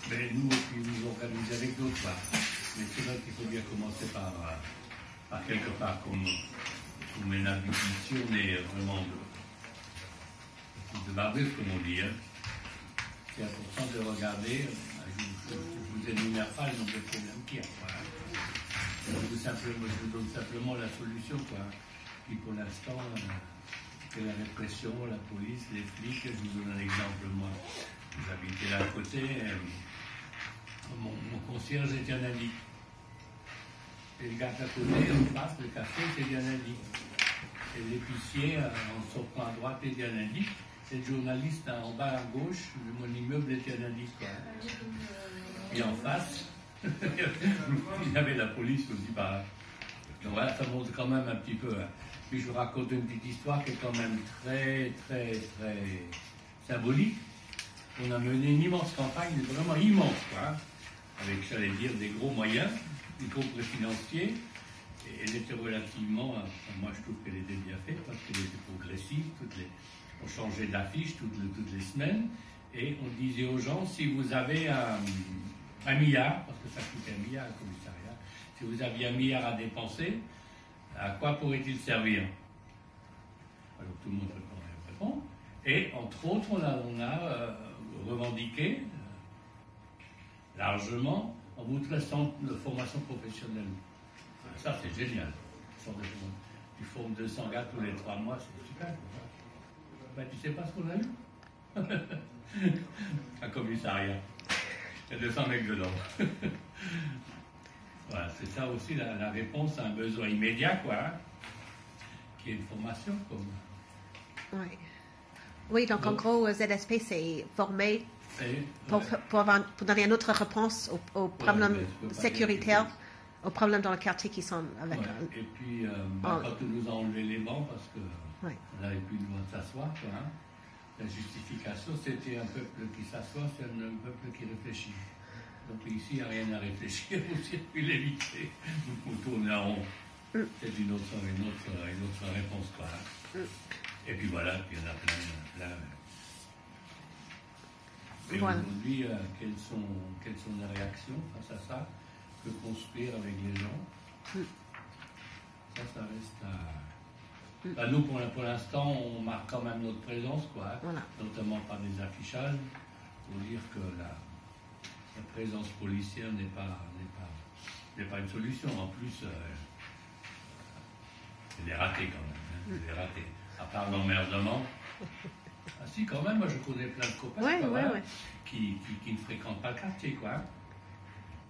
Mais nous, puis nous organiser avec d'autres, quoi. Mais c'est vrai qu'il faut bien commencer par quelque part, comme une habituation, mais vraiment de barbeuse, comme on dit. Hein. C'est important de regarder. Je ne vous énumère pas le nombre de problèmes qu'il y a. Quoi, hein. Je vous donne simplement la solution. Quoi. Puis pour l'instant, c'est la répression, la police, les flics. Je vous donne un exemple. Moi, j'habitais là à côté. Mon concierge était un indique. Et le gars à côté, en face, le café, c'était un indique. Et l'épicier, en sortant à droite, était un indique. Et le journaliste, en bas à gauche, mon immeuble était un indique. Quoi. Et en face, il y avait la police aussi. Bah, donc voilà, ça montre quand même un petit peu. Hein. Puis je vous raconte une petite histoire qui est quand même très, très, très symbolique. On a mené une immense campagne, vraiment immense, quoi, hein, avec, j'allais dire, des gros moyens, y compris financiers. Et elle était relativement, moi je trouve qu'elle était bien faite parce qu'elle était progressive. On changeait d'affiche toutes les semaines. Et on disait aux gens, si vous avez un milliard, parce que ça coûtait un milliard au commissariat, si vous aviez 1 milliard à dépenser, à quoi pourrait-il servir? Alors tout le monde répond. Et entre autres, on a revendiqué largement en vous traitant de formation professionnelle. Ça, c'est génial. Tu formes 200 gars tous les 3 mois, c'est super. Ben, tu sais pas ce qu'on a eu? Un commissariat. Il y a 200 mecs dedans. Voilà, c'est ça aussi la réponse à un besoin immédiat, quoi, hein, qui est une formation comme. Oui. Oui, donc en gros, ZSP, c'est formé pour donner une autre réponse aux problèmes sécuritaires, aux problèmes dans le quartier qui sont avec. Voilà. Et puis, quand on nous a enlevé les bancs, parce qu'on n'avait plus le droit de s'asseoir, quoi, hein, la justification, c'était un peuple qui s'assoit, c'est un peuple qui réfléchit. Donc ici, il n'y a rien à réfléchir, vous circulez vite fait, vous tournez en rond. C'est une autre réponse, quoi. Hein. Et puis voilà, puis il y en a plein. Et voilà. Aujourd'hui, quelles sont les réactions face à ça? Que construire avec les gens? Ça reste à... Bah, nous, pour l'instant, on marque quand même notre présence, quoi, hein, voilà. Notamment par des affichages, pour dire que la présence policière n'est pas une solution. En plus, elle est ratée quand même. Hein, elle est ratée. À part l'emmerdement. Ah si, quand même, moi je connais plein de copains qui ne fréquentent pas le quartier, quoi. Hein,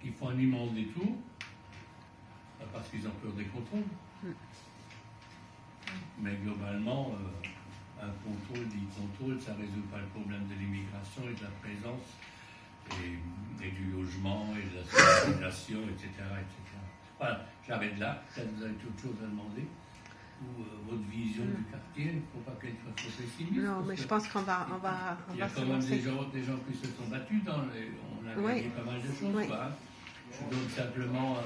qui font un immense détour parce qu'ils ont peur des contrôles. Mais globalement, un contrôle, ça ne résout pas le problème de l'immigration et de la présence et du logement et de la circulation, etc. Voilà, j'arrête là. Peut-être vous avez autre chose à demander. Ou votre vision du quartier, il ne faut pas qu'elle soit trop pessimiste. Non, mais je pense qu'on va il y a quand même des gens qui se sont battus on a gagné pas mal de choses. Quoi. Je donne simplement,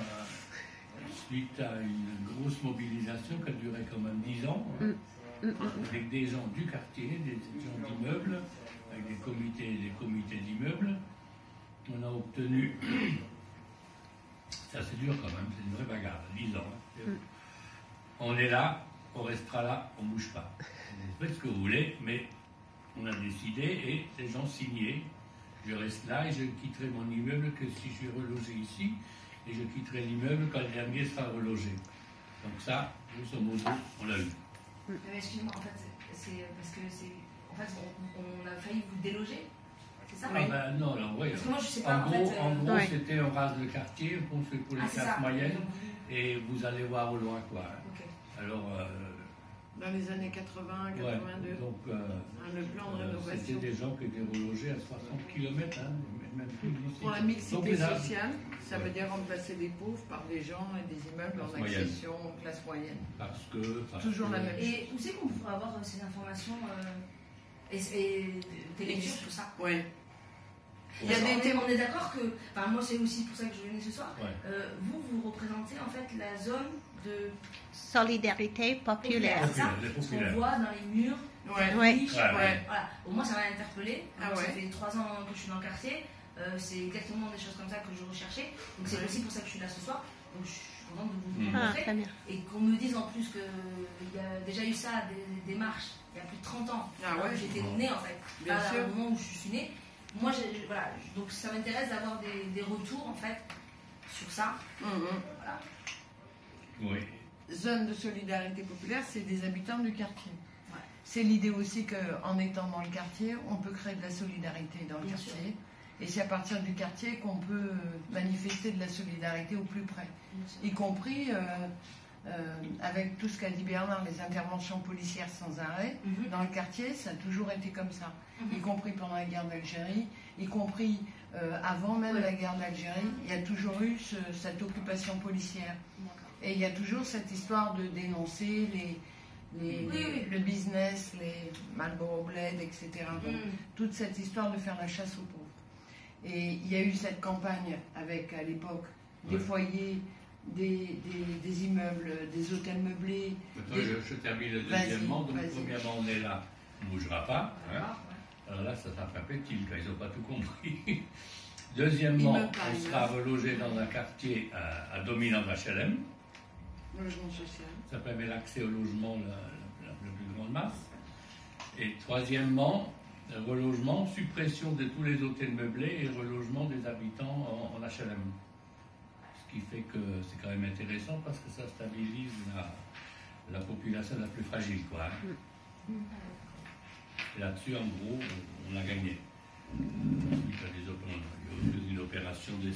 suite à une grosse mobilisation qui a duré quand même 10 ans, avec des gens du quartier, des gens d'immeubles, avec des comités d'immeubles, on a obtenu, ça c'est dur quand même, c'est une vraie bagarre, 10 ans. Hein. On est là, on restera là, on ne bouge pas. Vous faites ce que vous voulez, mais on a décidé et les gens signaient. Je reste là et je ne quitterai mon immeuble que si je suis relogé ici et je quitterai l'immeuble quand le dernier sera relogé. Donc ça, grosso modo, on l'a eu. Excusez-moi, en fait, c'est parce que on a failli vous déloger. C'est ça? Ah ben non, alors oui. Parce que moi, je sais pas, en gros, c'était on rase le quartier, on pense pour les classes moyennes, et vous allez voir au loin, quoi. Okay. Alors, dans les années 80, 82, donc, le plan de rénovation. C'était des gens qui étaient relogés à 60 km, hein, même plus d'ici. Pour la mixité sociale, ça veut dire remplacer les pauvres par des gens et des immeubles en accession classe moyenne. Parce que... Toujours la même chose. Et où c'est qu'on pourrait avoir ces informations et des lectures, tout ça? Oui. Il y a on est d'accord que... Enfin, moi, c'est aussi pour ça que je venais ce soir. Ouais. Vous représentez en fait la zone de... Solidarité populaire. C'est ça, ce qu'on voit dans les murs. Voilà. Au moins, ça m'a interpellé. Ça fait 3 ans que je suis dans le quartier. c'est exactement des choses comme ça que je recherchais. Donc c'est aussi pour ça que je suis là ce soir. Donc je suis contente de vous rencontrer. Et qu'on me dise en plus qu'il y a déjà eu ça, des marches, il y a plus de 30 ans. J'étais née en fait. Bien sûr. Au moment où je suis née. Moi, voilà, donc ça m'intéresse d'avoir des retours en fait sur ça. Voilà. Oui. Zone de solidarité populaire, c'est des habitants du quartier. Ouais. C'est l'idée aussi qu'en étant dans le quartier, on peut créer de la solidarité dans le quartier. Sûr. Et c'est à partir du quartier qu'on peut manifester de la solidarité au plus près. Y compris avec tout ce qu'a dit Bernard, les interventions policières sans arrêt. Dans le quartier, ça a toujours été comme ça. Y compris pendant la guerre d'Algérie, y compris avant même la guerre d'Algérie, il y a toujours eu cette occupation policière. Et il y a toujours cette histoire de dénoncer le business, les Marlboro Bled, etc. Donc, toute cette histoire de faire la chasse aux pauvres. Et il y a eu cette campagne avec, à l'époque, des foyers, des immeubles, des hôtels meublés. Je termine le deuxièmement. Donc, premièrement, on est là, on ne bougera pas. Hein. Alors là, ça sera frappé de tilt, ils n'ont pas tout compris. Deuxièmement, on sera relogé dans un quartier à dominant HLM. Logement social. Ça permet l'accès au logement la plus grande masse. Et troisièmement, relogement, suppression de tous les hôtels meublés et relogement des habitants en HLM. Ce qui fait que c'est quand même intéressant parce que ça stabilise la population la plus fragile, quoi. Hein. Et là-dessus, en gros, on a gagné. Ensuite, il y a une opération de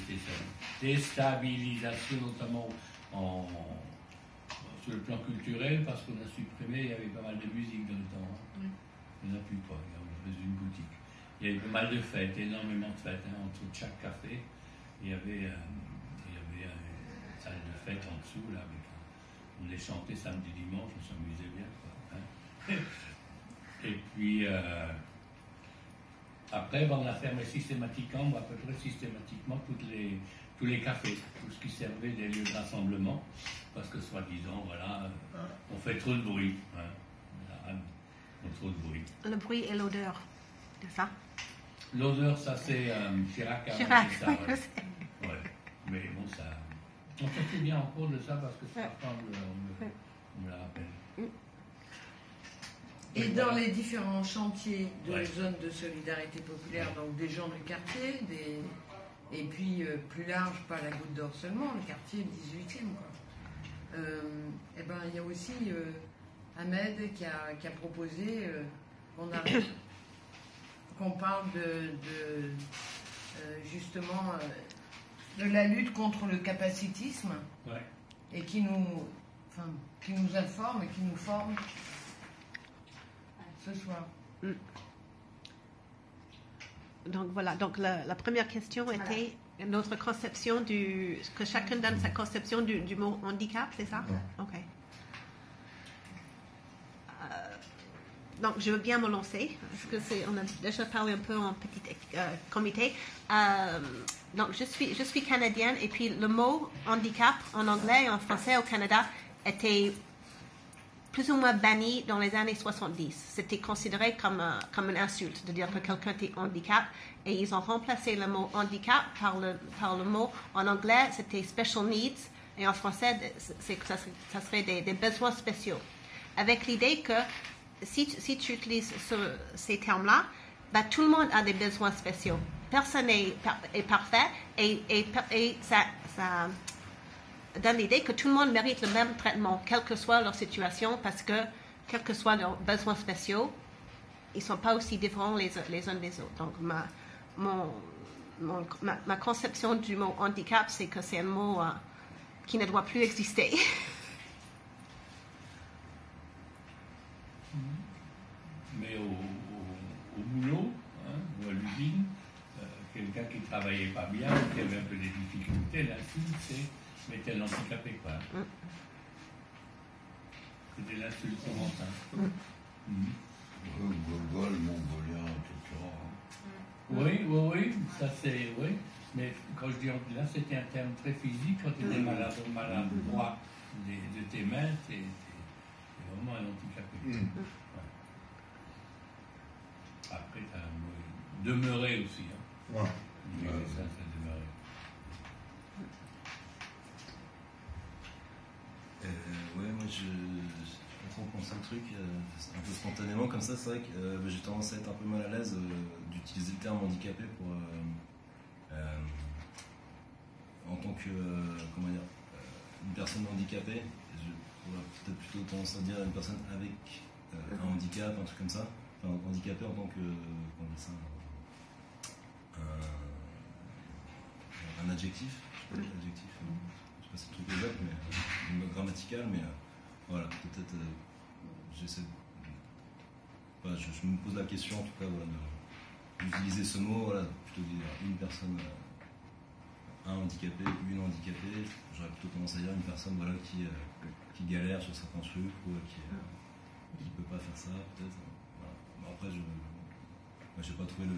déstabilisation, notamment sur le plan culturel, parce qu'on a supprimé, il y avait pas mal de musique dans le temps. Hein. Il n'y en a plus pas, on faisait une boutique. Il y avait pas mal de fêtes, énormément de fêtes. Hein. Entre chaque café, il y avait une salle de fête en dessous, là, on les chantait samedi, dimanche, on s'amusait bien. Quoi, hein. Et puis, après, on a fermé systématiquement, à peu près systématiquement, tous les cafés, tout ce qui servait des lieux de rassemblement, parce que soi-disant, voilà, on fait trop de bruit. Hein. Trop de bruit. Le bruit et l'odeur, c'est ça? L'odeur, ça c'est Chirac. Chirac, ça, ouais. Mais bon, ça... On se fait bien en cours de ça parce que parfois on me la rappelle. Et dans les différents chantiers de zones de solidarité populaire, donc des gens du quartier, et puis plus large, pas la Goutte d'Or seulement, le quartier 18e, quoi. Et ben, il y a aussi Ahmed qui a proposé qu'on parle justement de la lutte contre le capacitisme et qui nous informe et qui nous forme ce soir. Donc voilà, donc la première question était notre conception que chacun donne sa conception du mot handicap, c'est ça? Ok. Donc je veux bien me lancer, parce que on a déjà parlé un peu en petit comité. Donc je suis canadienne et puis le mot handicap en anglais et en français au Canada était plus ou moins banni dans les années 70. C'était considéré comme une insulte de dire que quelqu'un était handicap. Et ils ont remplacé le mot handicap par le mot, en anglais, c'était special needs. Et en français, ça serait des besoins spéciaux. Avec l'idée que si tu utilises ces termes-là, tout le monde a des besoins spéciaux. Personne n'est parfait. Et ça donne l'idée que tout le monde mérite le même traitement, quelle que soit leur situation, parce que, quels que soient leurs besoins spéciaux, ils ne sont pas aussi différents les uns des autres. Donc, ma conception du mot handicap, c'est que c'est un mot qui ne doit plus exister. Mais au boulot, hein, ou à l'usine, quelqu'un qui ne travaillait pas bien, qui avait un peu des difficultés, l'insulte, c'est mais t'es handicapé, quoi. C'était l'insulte commentaire. Gogol, mongolien, etc. Oui, ça c'est... Oui. Mais quand je dis là, c'était un terme très physique. Quand tu étais malade droit de tes mains, t'es vraiment un handicapé. Ouais. Après, tu as demeuré aussi. Hein. ça démarrait. Ouais, moi je pense un truc un peu spontanément comme ça. C'est vrai que j'ai tendance à être un peu mal à l'aise d'utiliser le terme handicapé pour en tant que comment dire, une personne handicapée. J'aurais peut-être plutôt tendance à dire une personne avec un handicap, un truc comme ça. Enfin, handicapé en tant que comment dire ça, un adjectif. Je sais pas l'adjectif. Je sais pas si c'est le truc exact, mais une mode grammatical, mais voilà, peut-être j'essaie voilà, je me pose la question en tout cas voilà, d'utiliser ce mot, voilà, plutôt dire une personne un handicapé ou une handicapée. J'aurais plutôt tendance à dire une personne voilà, qui galère sur certains trucs ou qui peut pas faire ça peut-être. Voilà. Bon, après je n'ai pas trouvé le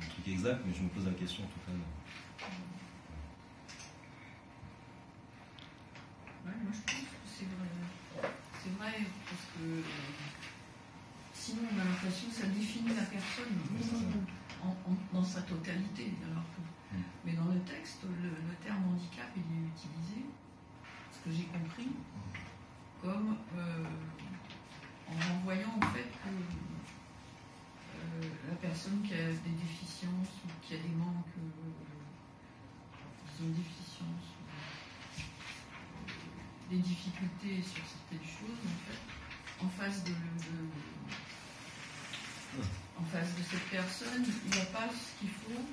truc exact, mais je me pose la question en tout cas. Ouais, moi je pense que c'est vrai. C'est vrai parce que sinon on a l'impression que ça définit la personne dans sa totalité. Alors que, mais dans le texte, le terme handicap il est utilisé, ce que j'ai compris, comme en renvoyant en fait que la personne qui a des déficiences ou qui a des manques, disons déficiences, des difficultés sur certaines choses, en fait, en face de cette personne, il n'y a pas ce qu'il faut.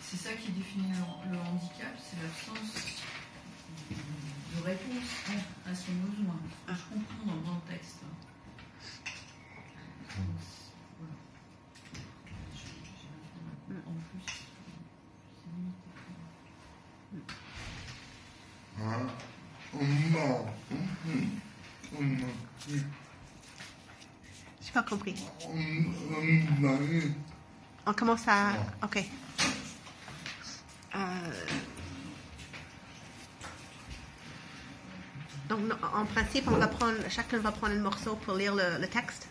C'est ça qui définit le handicap, c'est l'absence de réponse à son besoin. Je comprends dans le texte. Voilà. En plus, J'ai pas compris. On commence à... Ok. Donc, en principe, chacun va prendre un morceau pour lire le texte.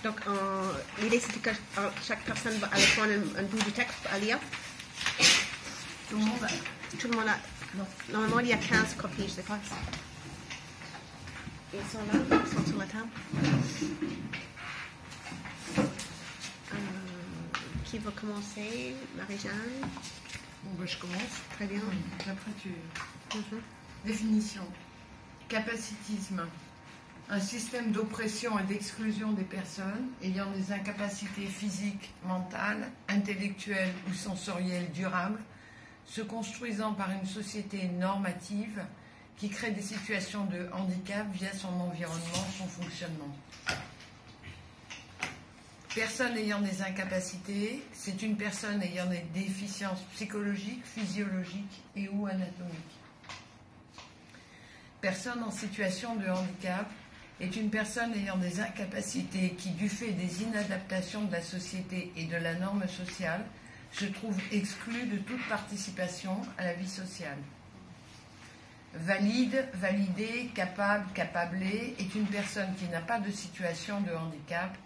Donc, l'idée c'était que chaque personne allait prendre un bout du texte à lire. Tout le monde a. Non. Normalement, il y a 15 copies, je ne sais pas. Ils sont là, ils sont sur la table. Qui va commencer? Marie-Jeanne? Bon, ben, je commence. Très bien. Oui, après, tu... Définition. Capacitisme. Un système d'oppression et d'exclusion des personnes ayant des incapacités physiques, mentales, intellectuelles ou sensorielles durables, se construisant par une société normative qui crée des situations de handicap via son environnement, son fonctionnement. Personne ayant des incapacités, c'est une personne ayant des déficiences psychologiques, physiologiques et ou anatomiques. Personne en situation de handicap est une personne ayant des incapacités qui, du fait des inadaptations de la société et de la norme sociale, se trouve exclue de toute participation à la vie sociale. Valide, validé, capable, capablé est une personne qui n'a pas de situation de handicap,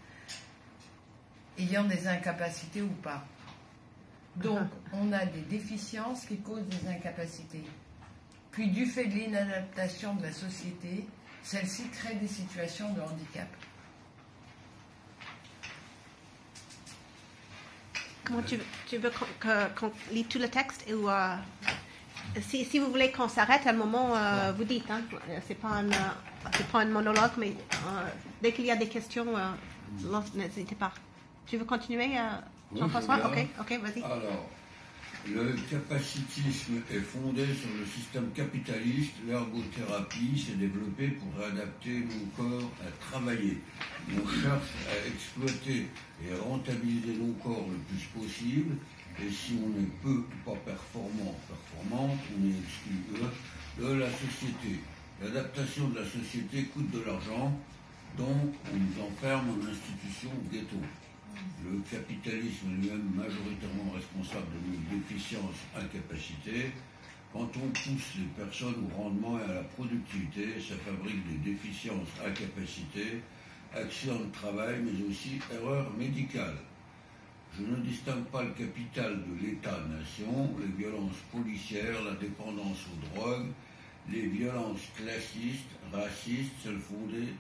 ayant des incapacités ou pas. Donc, on a des déficiences qui causent des incapacités. Puis, du fait de l'inadaptation de la société, celle-ci crée des situations de handicap. Comment tu veux qu'on lit tout le texte ou si vous voulez qu'on s'arrête à un moment, vous dites. Hein, c'est pas un monologue, mais dès qu'il y a des questions, n'hésitez pas. Tu veux continuer, Jean-François? Ok, vas-y. Alors, le capacitisme est fondé sur le système capitaliste. L'ergothérapie s'est développée pour réadapter nos corps à travailler. On cherche à exploiter et à rentabiliser nos corps le plus possible. Et si on est peu ou pas performant, on est exclu de la société. L'adaptation de la société coûte de l'argent, donc on nous enferme en institution ghetto. Le capitalisme est lui-même majoritairement responsable de nos déficiences, incapacités. Quand on pousse les personnes au rendement et à la productivité, ça fabrique des déficiences, incapacités, accidents de travail, mais aussi erreurs médicales. Je ne distingue pas le capital de l'État-nation, les violences policières, la dépendance aux drogues, les violences classistes, racistes, celles fondées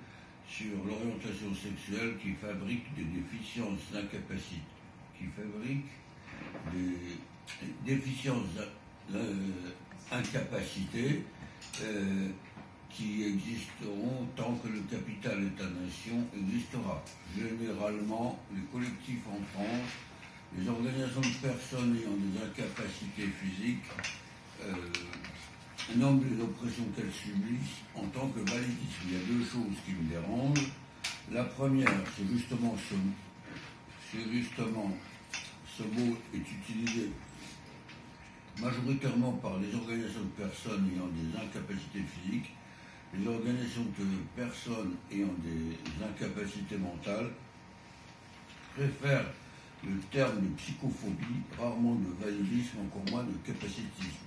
sur l'orientation sexuelle qui fabriquent des déficiences d'incapacité, qui fabriquent des déficiences d'incapacité qui existeront tant que le capital État-nation existera. Généralement, les collectifs en France, les organisations de personnes ayant des incapacités physiques nomment les oppressions qu'elles subissent en tant que validisme. Il y a deux choses qui me dérangent. La première, c'est justement ce mot est utilisé majoritairement par les organisations de personnes ayant des incapacités physiques, les organisations de personnes ayant des incapacités mentales préfèrent le terme de psychophobie, rarement de validisme, encore moins de capacitisme.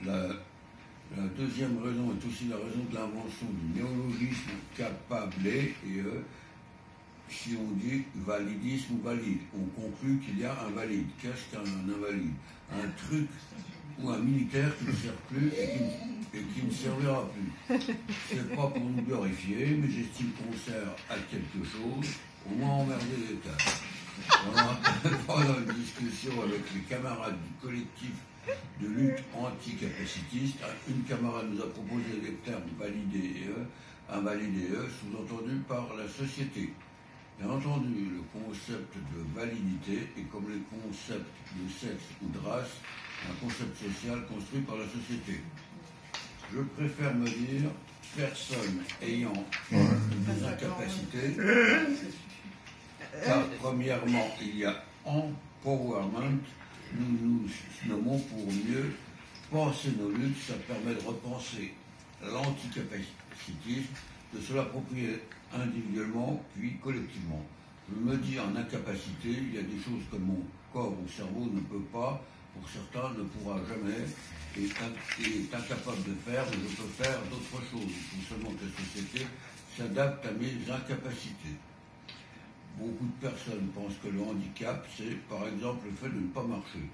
La deuxième raison est aussi la raison de l'invention du néologisme capablé, et si on dit validisme ou valide, on conclut qu'il y a un valide. Qu'est-ce qu'un invalide? Un truc ou un militaire qui ne sert plus et qui ne servira plus. C'est pas pour nous glorifier, mais j'estime qu'on sert à quelque chose, au moins emmerder l'État. Pendant une discussion avec les camarades du collectif de lutte anticapacitiste, une camarade nous a proposé les termes validé et invalidé, sous-entendu par la société. Bien entendu, le concept de validité est comme les concepts de sexe ou de race, un concept social construit par la société. Je préfère me dire personne ayant des incapacités, car premièrement, il y a empowerment, nous nous nommons pour mieux penser nos luttes, ça permet de repenser l'anticapacitisme, de se l'approprier individuellement puis collectivement. Je me dis en incapacité, il y a des choses que mon corps ou cerveau ne peut pas, pour certains ne pourra jamais, et est incapable de faire, mais je peux faire d'autres choses. Il faut seulement que la société s'adapte à mes incapacités. Beaucoup de personnes pensent que le handicap, c'est par exemple le fait de ne pas marcher.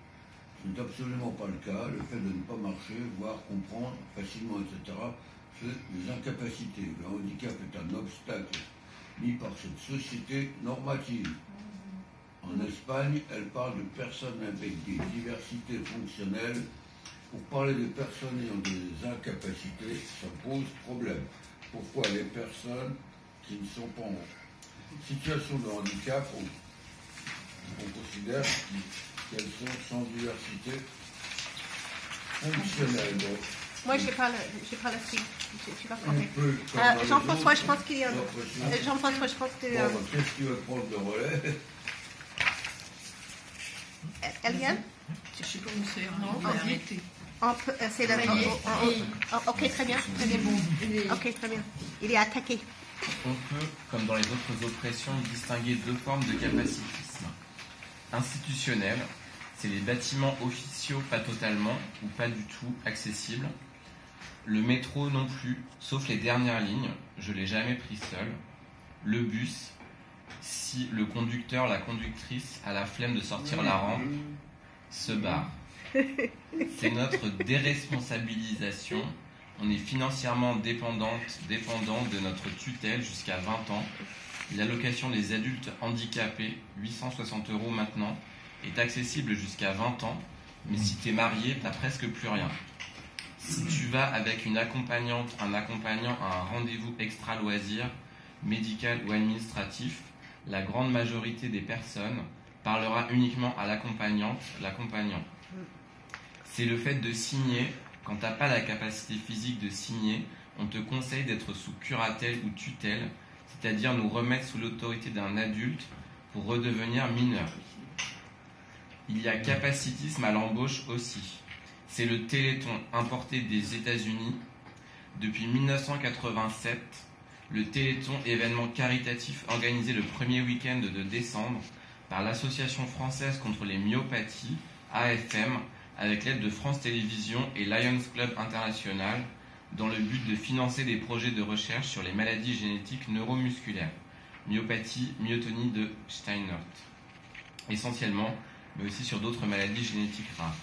Ce n'est absolument pas le cas. Le fait de ne pas marcher, voire comprendre facilement, etc., c'est des incapacités. Le handicap est un obstacle mis par cette société normative. En Espagne, elle parle de personnes avec des diversités fonctionnelles. Pour parler des personnes ayant des incapacités, ça pose problème. Pourquoi les personnes qui ne sont pas en situation de handicap, on considère qu'elles sont sans diversité fonctionnelle. Donc, moi, je n'ai pas la suite. Je suis pas compris. Jean-François, je pense qu'il y a... Jean-François, je pense que... Qu'est-ce qui va prendre le relais? Eliane? Je ne sais pas où c'est. Non, c'est la... Ok, très bien. Ok, très bien. Il est attaqué. On peut, comme dans les autres oppressions, distinguer deux formes de capacitisme. Institutionnel, c'est les bâtiments officiaux pas totalement ou pas du tout accessibles. Le métro non plus, sauf les dernières lignes, je ne l'ai jamais pris seul. Le bus, si le conducteur, la conductrice a la flemme de sortir la rampe, se barre. C'est notre déresponsabilisation. On est financièrement dépendant de notre tutelle jusqu'à 20 ans. L'allocation des adultes handicapés, 860 € maintenant, est accessible jusqu'à 20 ans. Mais si tu es marié, tu n'as presque plus rien. Si tu vas avec une accompagnante, un accompagnant à un rendez-vous extra-loisir, médical ou administratif, la grande majorité des personnes parlera uniquement à l'accompagnante, l'accompagnant. C'est le fait de signer. Quand tu n'as pas la capacité physique de signer, on te conseille d'être sous curatelle ou tutelle, c'est-à-dire nous remettre sous l'autorité d'un adulte pour redevenir mineur. Il y a capacitisme à l'embauche aussi. C'est le Téléthon importé des États-Unis. Depuis 1987, le Téléthon, événement caritatif organisé le premier week-end de décembre, par l'Association française contre les myopathies, AFM, avec l'aide de France Télévisions et Lions Club International, dans le but de financer des projets de recherche sur les maladies génétiques neuromusculaires, myopathie, myotonie de Steinert, essentiellement, mais aussi sur d'autres maladies génétiques rares.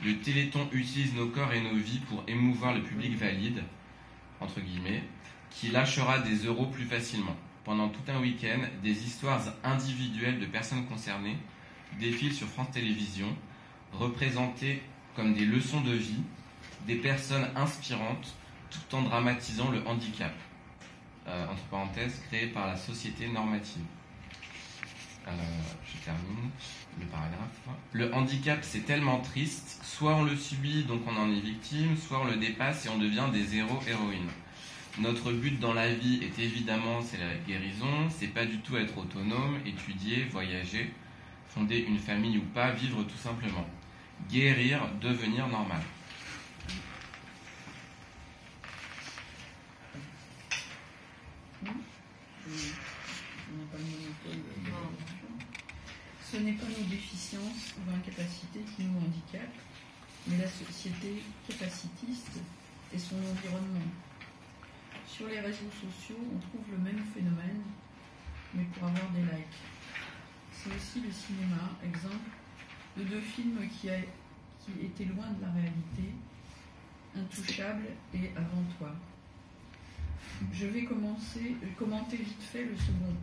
Le Téléthon utilise nos corps et nos vies pour émouvoir le public valide, entre guillemets, qui lâchera des euros plus facilement. Pendant tout un week-end, des histoires individuelles de personnes concernées défilent sur France Télévisions, représentées comme des leçons de vie, des personnes inspirantes, tout en dramatisant le handicap. Entre parenthèses, créé par la société normative. Je termine le paragraphe. Le handicap, c'est tellement triste, soit on le subit, donc on en est victime, soit on le dépasse et on devient des héros-héroïnes. Notre but dans la vie est évidemment, c'est la guérison, c'est pas du tout être autonome, étudier, voyager, fonder une famille ou pas, vivre tout simplement. Guérir, devenir normal. Ce n'est pas nos déficiences ou incapacités qui nous handicapent, mais la société capacitiste et son environnement. Sur les réseaux sociaux, on trouve le même phénomène, mais pour avoir des likes. C'est aussi le cinéma, exemple de deux films qui étaient loin de la réalité, Intouchable et Avant toi. Je vais commenter vite fait le second.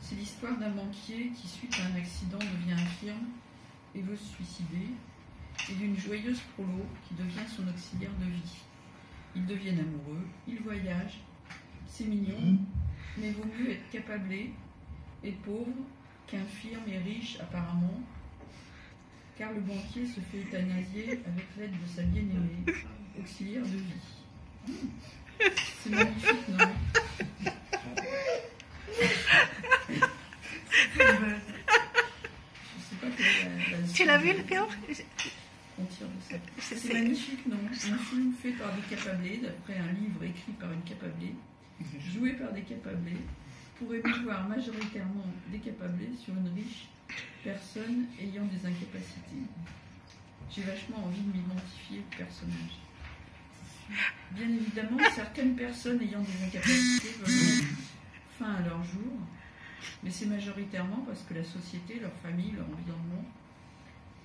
C'est l'histoire d'un banquier qui, suite à un accident, devient infirme et veut se suicider, et d'une joyeuse prolo qui devient son auxiliaire de vie. Ils deviennent amoureux, ils voyagent, c'est mignon, mais vaut mieux être capablé et pauvre qu'infirme et riche apparemment, car le banquier se fait euthanasier avec l'aide de sa bien-aimée, auxiliaire de vie. C'est magnifique, non? Je sais pas que tu l'as vu le film? On tire de ça. C'est magnifique, non? Un film fait par des capablés, d'après un livre écrit par une capablée, joué par des capablés, pour émouvoir majoritairement des capablés sur une riche personne ayant des incapacités. J'ai vachement envie de m'identifier au personnage. Bien évidemment, certaines personnes ayant des incapacités veulent mettre fin à leur jour, mais c'est majoritairement parce que la société, leur famille, leur environnement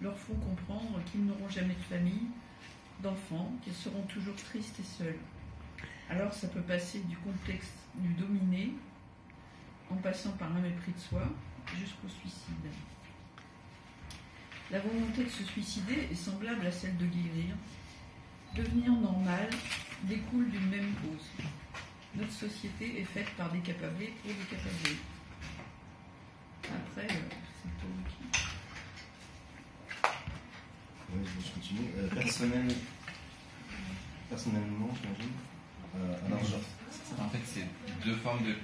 leur font comprendre qu'ils n'auront jamais de famille, d'enfants, qu'ils seront toujours tristes et seuls. Alors ça peut passer du complexe du dominé, en passant par un mépris de soi, jusqu'au suicide. La volonté de se suicider est semblable à celle de guérir. Devenir normal découle d'une même cause. Notre société est faite par des capablés pour des capablés. Après, c'est tout qui... Oui, je continue. Personnellement, j'imagine. En fait, c'est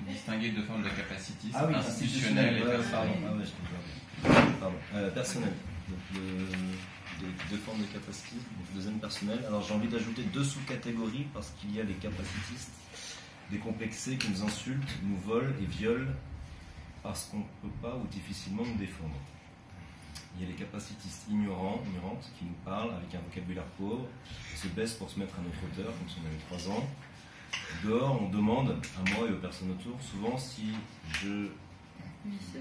distinguer deux formes de capacitisme, ah oui, institutionnel et personnel. Personnel. Deux formes de capacitisme. Donc, deuxième personnel. Alors j'ai envie d'ajouter deux sous-catégories parce qu'il y a les capacitistes décomplexés qui nous insultent, nous volent et violent parce qu'on ne peut pas ou difficilement nous défendre. Il y a les capacitistes ignorantes, qui nous parlent avec un vocabulaire pauvre, qui se baissent pour se mettre à notre hauteur, comme si on avait 3 ans. Dehors, on demande à moi et aux personnes autour, souvent si je... Vis.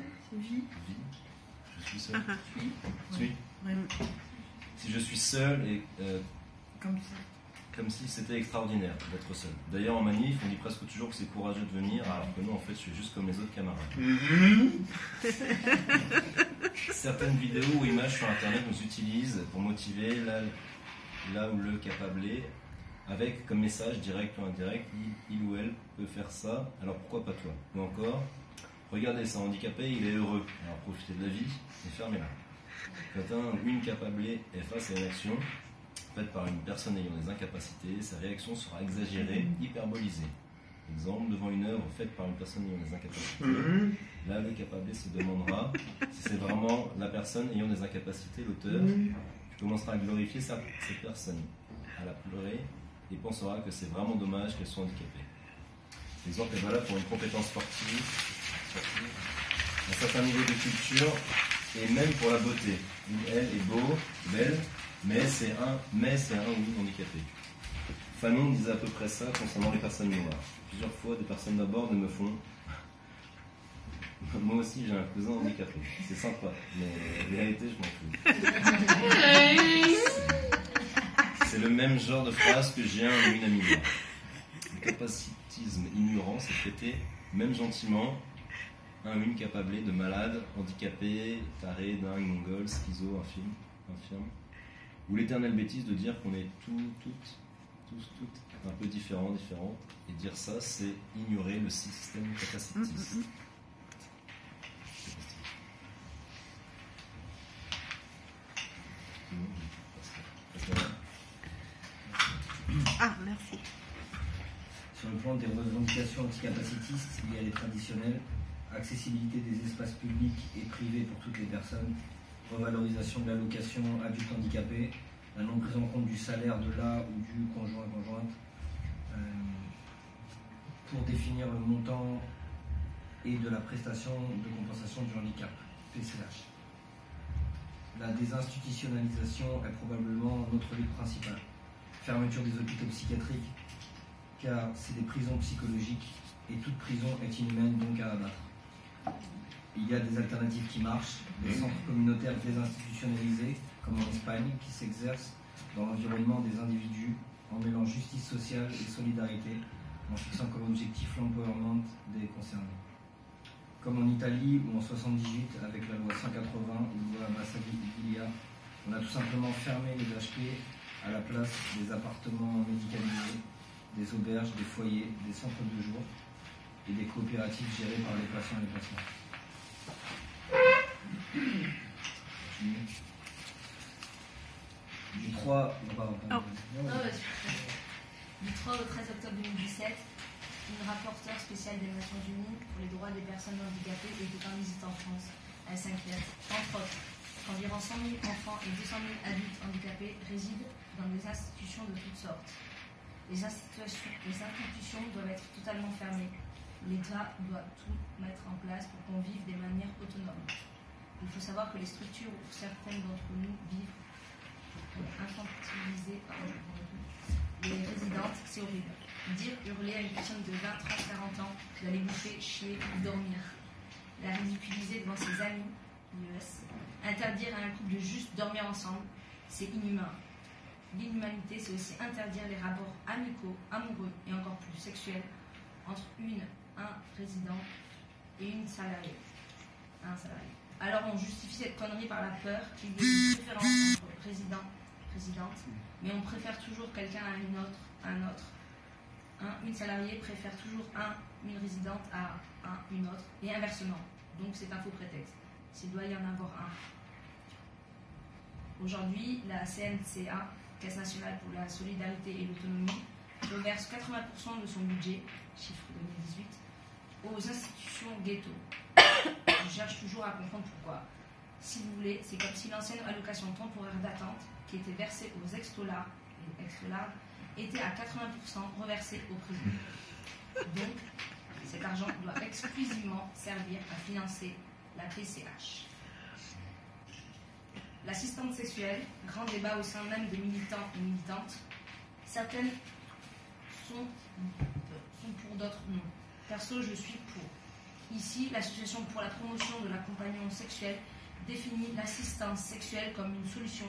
Je suis seul. Si je suis seul et... Comme si c'était extraordinaire d'être seul. D'ailleurs, en manif, on dit presque toujours que c'est courageux de venir, alors que non, en fait, je suis juste comme les autres camarades. Certaines vidéos ou images sur Internet nous utilisent pour motiver là où le capablé, avec comme message direct ou indirect, il ou elle peut faire ça, alors pourquoi pas toi? Ou encore, regardez, c'est handicapé, il est heureux, alors profitez de la vie et fermez-la. Quand un ou une capablée est face à une action faite par une personne ayant des incapacités, sa réaction sera exagérée, hyperbolisée. Exemple, devant une œuvre faite par une personne ayant des incapacités, là le capablé se demandera si c'est vraiment la personne ayant des incapacités, l'auteur, qui commencera à glorifier cette personne, à la pleurer et pensera que c'est vraiment dommage qu'elle soit handicapée. L'exemple est valable pour une compétence sportive. un certain niveau de culture et même pour la beauté. Elle est beau, belle, mais c'est un ou une handicapé. Fanon disait à peu près ça concernant les personnes noires. Plusieurs fois, des personnes d'abord me font « Moi aussi, j'ai un cousin handicapé. C'est sympa, mais en réalité, je m'en fous. » C'est le même genre de phrase que j'ai un ou une amie noire. Le capacitisme ignorant, c'est traité, même gentiment, un ou une capablé de malade, handicapé, taré, dingue, mongol, schizo, infirme. Ou l'éternelle bêtise de dire qu'on est tous, un peu différentes. Et dire ça, c'est ignorer le système capacitiste. Merci. Sur le plan des revendications anticapacitistes, il y a les traditionnelles, accessibilité des espaces publics et privés pour toutes les personnes, revalorisation de l'allocation adulte handicapé, la non prise en compte du salaire de la ou du conjoint-conjointe, pour définir le montant et de la prestation de compensation du handicap, PCH. La désinstitutionnalisation est probablement notre lutte principale. Fermeture des hôpitaux psychiatriques, car c'est des prisons psychologiques et toute prison est inhumaine, donc à abattre. Il y a des alternatives qui marchent, des centres communautaires désinstitutionnalisés, comme en Espagne, qui s'exercent dans l'environnement des individus en mêlant justice sociale et solidarité, en fixant comme objectif l'empowerment des concernés. Comme en Italie ou en 78 avec la loi 180 ou la loi Massaglia, on a tout simplement fermé les HP à la place des appartements médicalisés, des auberges, des foyers, des centres de jour et des coopératives gérées par les patients et les patients. Du 3 au 13 octobre 2017, une rapporteure spéciale des Nations Unies pour les droits des personnes handicapées était en visite en France. Elle s'inquiète, entre autres, qu'environ 100 000 enfants et 200 000 adultes handicapés résident dans des institutions de toutes sortes. Les institutions doivent être totalement fermées. L'État doit tout mettre en place pour qu'on vive de manière autonome. Il faut savoir que les structures où certaines d'entre nous vivent infantilisées par les résidentes, c'est horrible. Dire, hurler à une personne de 20, 30, 40 ans d'aller bouffer, chier ou dormir. La ridiculiser devant ses amis, interdire à un couple de juste dormir ensemble, c'est inhumain. L'inhumanité, c'est aussi interdire les rapports amicaux, amoureux et encore plus sexuels entre un résident et un salarié. Alors on justifie cette connerie par la peur qu'il y ait une différence entre résidente, mais on préfère toujours quelqu'un à un autre. Une salariée préfère toujours une résidente à une autre, et inversement. Donc c'est un faux prétexte. S'il doit y en avoir un. Aujourd'hui, la CNCA, Caisse nationale pour la solidarité et l'autonomie, reverse 80% de son budget, chiffre 2018, aux institutions ghetto. Je cherche toujours à comprendre pourquoi. Si vous voulez, c'est comme si l'ancienne allocation temporaire d'attente, qui était versée aux ex-tolards, était à 80% reversée aux prisons. Donc, cet argent doit exclusivement servir à financer la PCH. L'assistante sexuelle, grand débat au sein même des militants et militantes. Certaines sont pour, d'autres non. Perso, je suis pour. Ici, l'association pour la promotion de l'accompagnement sexuel définit l'assistance sexuelle comme une solution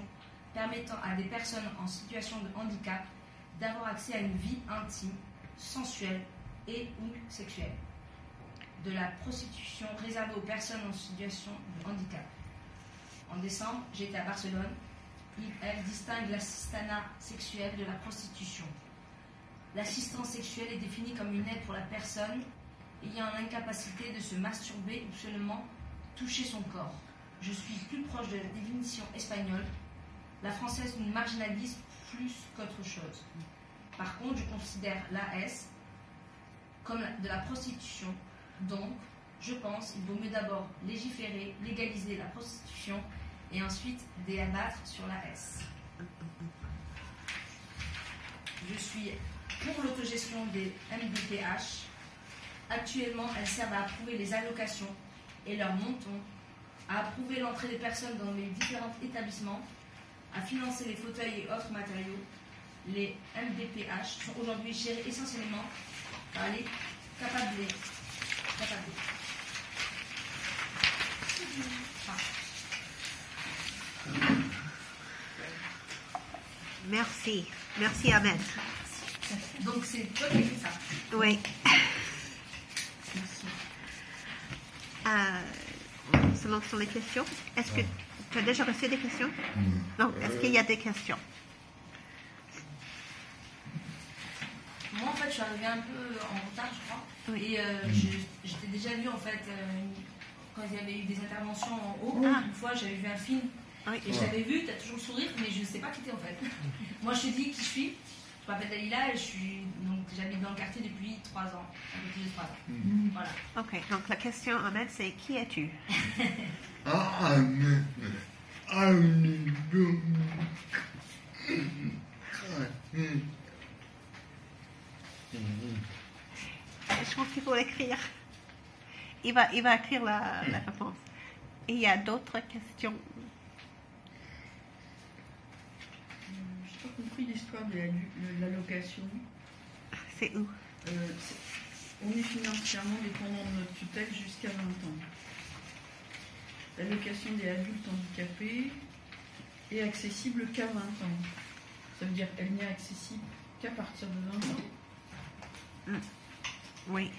permettant à des personnes en situation de handicap d'avoir accès à une vie intime, sensuelle et ou sexuelle. De la prostitution réservée aux personnes en situation de handicap. En décembre, j'étais à Barcelone. Elle distingue l'assistanat sexuel de la prostitution. L'assistance sexuelle est définie comme une aide pour la personne ayant l'incapacité de se masturber ou seulement toucher son corps. Je suis plus proche de la définition espagnole. La française nous marginalise plus qu'autre chose. Par contre, je considère l'AS comme de la prostitution. Donc, je pense qu'il vaut mieux d'abord légiférer, légaliser la prostitution et ensuite débattre sur l'AS. Je suis pour l'autogestion des MDPH. Actuellement, elles servent à approuver les allocations et leur montant, à approuver l'entrée des personnes dans les différents établissements, à financer les fauteuils et autres matériaux. Les MDPH sont aujourd'hui gérés essentiellement par les capables. Merci. Merci, Ahmed. Donc, c'est toi qui as fait ça. Oui. Selon sur les questions, est-ce que tu as déjà reçu des questions? Non. Est-ce qu'il y a des questions? Moi, en fait, je suis arrivée un peu en retard, je crois. Oui. Et j'étais déjà vue, en fait, quand il y avait eu des interventions en haut. Une fois, j'avais vu un film. Oui. Et je t'avais vu, tu as toujours le sourire, mais je ne sais pas qui t'es, en fait. Moi, je te dis qui je suis. Je m'appelle Dalila et j'habite dans le quartier depuis 3 ans. Un peu plus de 3 ans. Voilà. Ok, donc la question, Ahmed, c'est qui es-tu? Je pense qu'il faut l'écrire. Il va écrire la réponse. Et il y a d'autres questions. Je n'ai pas compris l'histoire de l'allocation. C'est où? On est financièrement dépendant de notre tutelle jusqu'à 20 ans. L'allocation des adultes handicapés est accessible qu'à 20 ans. Ça veut dire qu'elle n'est accessible qu'à partir de 20 ans. Oui.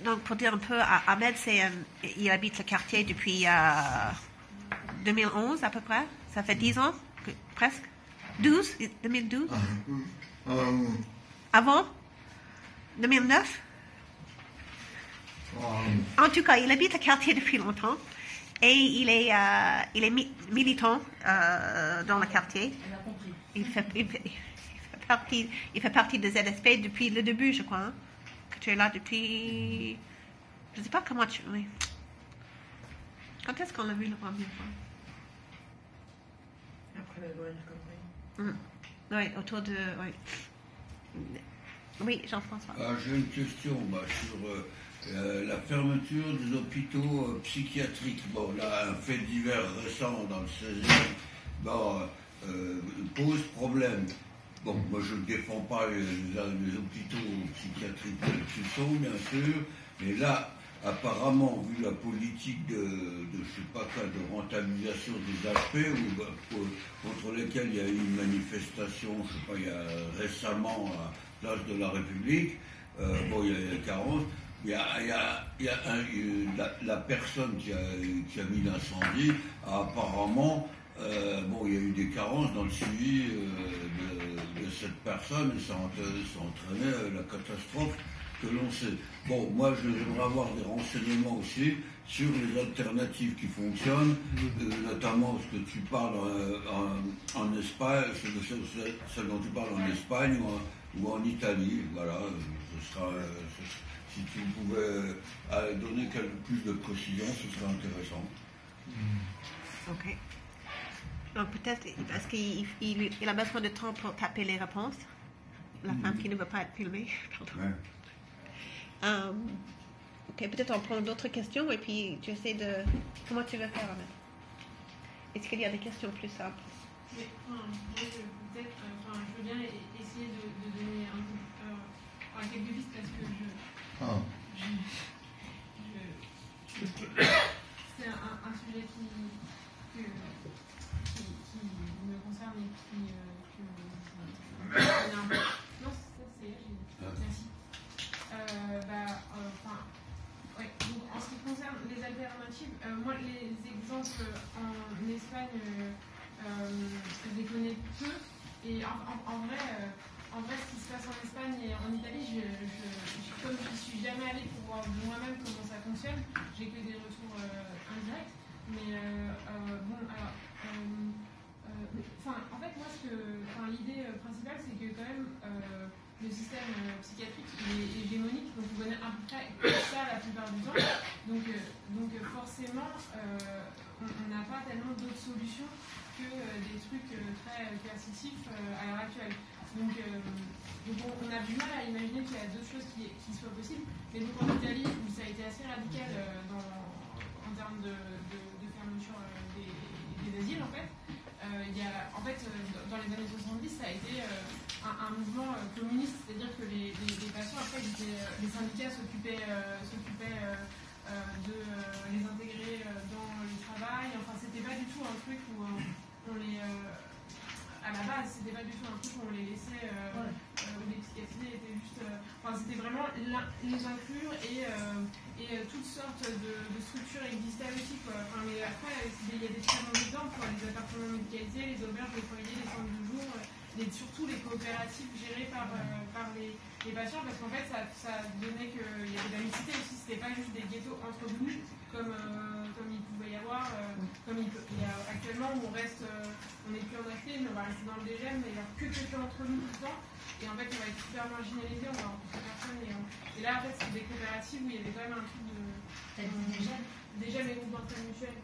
Donc, pour dire un peu, Ahmed, il habite le quartier depuis 2011 à peu près. Ça fait 10 ans, presque. 2012. Avant 2009. En tout cas, il habite le quartier depuis longtemps et il est militant dans le quartier. Il fait partie de ZSP depuis le début, je crois. Que tu es là depuis... Je ne sais pas comment tu... Oui. Quand est-ce qu'on l'a vu la première fois? Après la loi El Khomri. Oui, autour de... Oui, oui, Jean-François. J'ai une question sur la fermeture des hôpitaux psychiatriques. Bon, là, un fait divers récent dans le 16e pose problème. Bon, moi je ne défends pas les hôpitaux psychiatriques tels qu'ils sont, bien sûr, mais là, apparemment, vu la politique de je sais pas quoi, de rentabilisation des HP, contre lesquels il y a eu une manifestation, je sais pas, il y a récemment à la place de la République, il y a 40, il y a la personne qui a mis l'incendie, apparemment, il y a eu des carences dans le suivi de cette personne et ça a entraîné la catastrophe que l'on sait. Bon, moi, j'aimerais avoir des renseignements aussi sur les alternatives qui fonctionnent, notamment ce que tu parles en Espagne, celle dont tu parles en Espagne ou en Italie. Voilà, si tu pouvais donner plus de précision, ce serait intéressant. Ok. Donc peut-être parce qu'il a besoin de temps pour taper les réponses. La femme qui ne veut pas être filmée. Ok, peut-être on prend d'autres questions et puis tu essaies de... Comment tu veux faire, Ahmed? Est-ce qu'il y a des questions plus simples? Oui, peut-être, je veux bien essayer de donner quelques pistes parce que c'est un sujet qui me concerne et qui non, ça c'est merci. Donc, en ce qui concerne les alternatives, moi les exemples en Espagne, je les connais peu et en vrai, ce qui se passe en Espagne et en Italie, comme je ne suis jamais allée pour voir de moi-même comment ça fonctionne, j'ai que des retours indirects. Mais en fait, moi, l'idée principale, c'est que quand même, le système psychiatrique il est hégémonique, donc on connaît à peu près ça la plupart du temps. Donc forcément, on n'a pas tellement d'autres solutions que des trucs très coercitifs à l'heure actuelle. Donc on a du mal à imaginer qu'il y a d'autres choses qui soient possibles. Mais donc en Italie, où ça a été assez radical en termes de fermeture des asiles, en fait, dans les années 70, ça a été un mouvement communiste, c'est-à-dire que les patients, après, les syndicats s'occupaient de les intégrer dans le travail. Enfin, c'était pas du tout un truc où on les... à la base, c'était pas du tout un truc où on les laissait, où les psychiatries étaient juste... c'était vraiment les inclure et toutes sortes de structures existaient aussi, quoi. Mais après, il y a des très bons exemples, quoi. Les appartements médicalisés, les auberges, les foyers, les centres de jour, surtout les coopératives gérées par les patients, parce qu'en fait, ça donnait qu'il y avait de la mixité aussi, c'était pas juste des ghettos entre nous, comme il pouvait y avoir, comme il y a actuellement où on n'est plus en AFP, mais on va rester dans le DGM, mais il n'y a que entre nous tout le temps, et en fait, on va être super marginalisé, on va rencontrer personne, et là, en fait, c'est des coopératives où il y avait quand même un truc de... Déjà, les groupes d'entraide mutuels.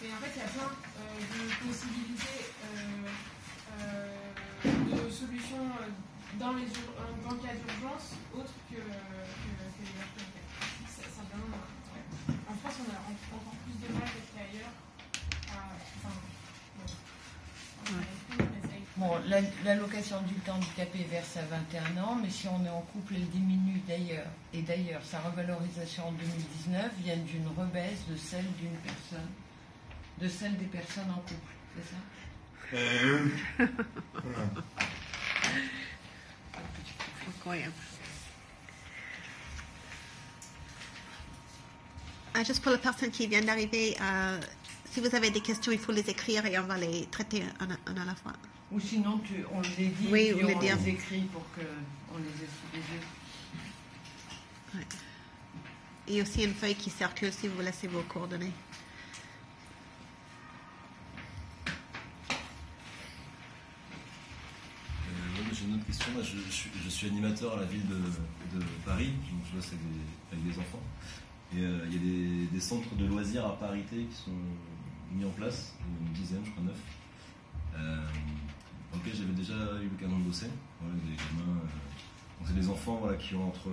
Et en fait, il y a plein de possibilités de solutions dans le cas d'urgence, autres que les AFP. Simplement, en France, on a encore plus de mal qu'ailleurs. Bon, l'allocation du temps handicapé verse à 21 ans, mais si on est en couple, elle diminue d'ailleurs. Et d'ailleurs, sa revalorisation en 2019 vient d'une rebaisse de celle des personnes en couple, c'est ça? Incroyable. Juste pour les personnes qui viennent d'arriver, si vous avez des questions, il faut les écrire et on va les traiter un à la fois. Ou sinon, on les dit oui, et on les écrit pour qu'on les ait sous les yeux. Ouais. Et aussi une feuille qui circule si vous laissez vos coordonnées. J'ai une autre question. Moi, je suis animateur à la ville de Paris, donc je bosse avec des enfants. Et il y a des centres de loisirs à parité qui sont mis en place, une dizaine, je crois 9, dans lesquels j'avais déjà eu l'occasion de bosser. Voilà, des gamins, donc c'est des enfants qui ont entre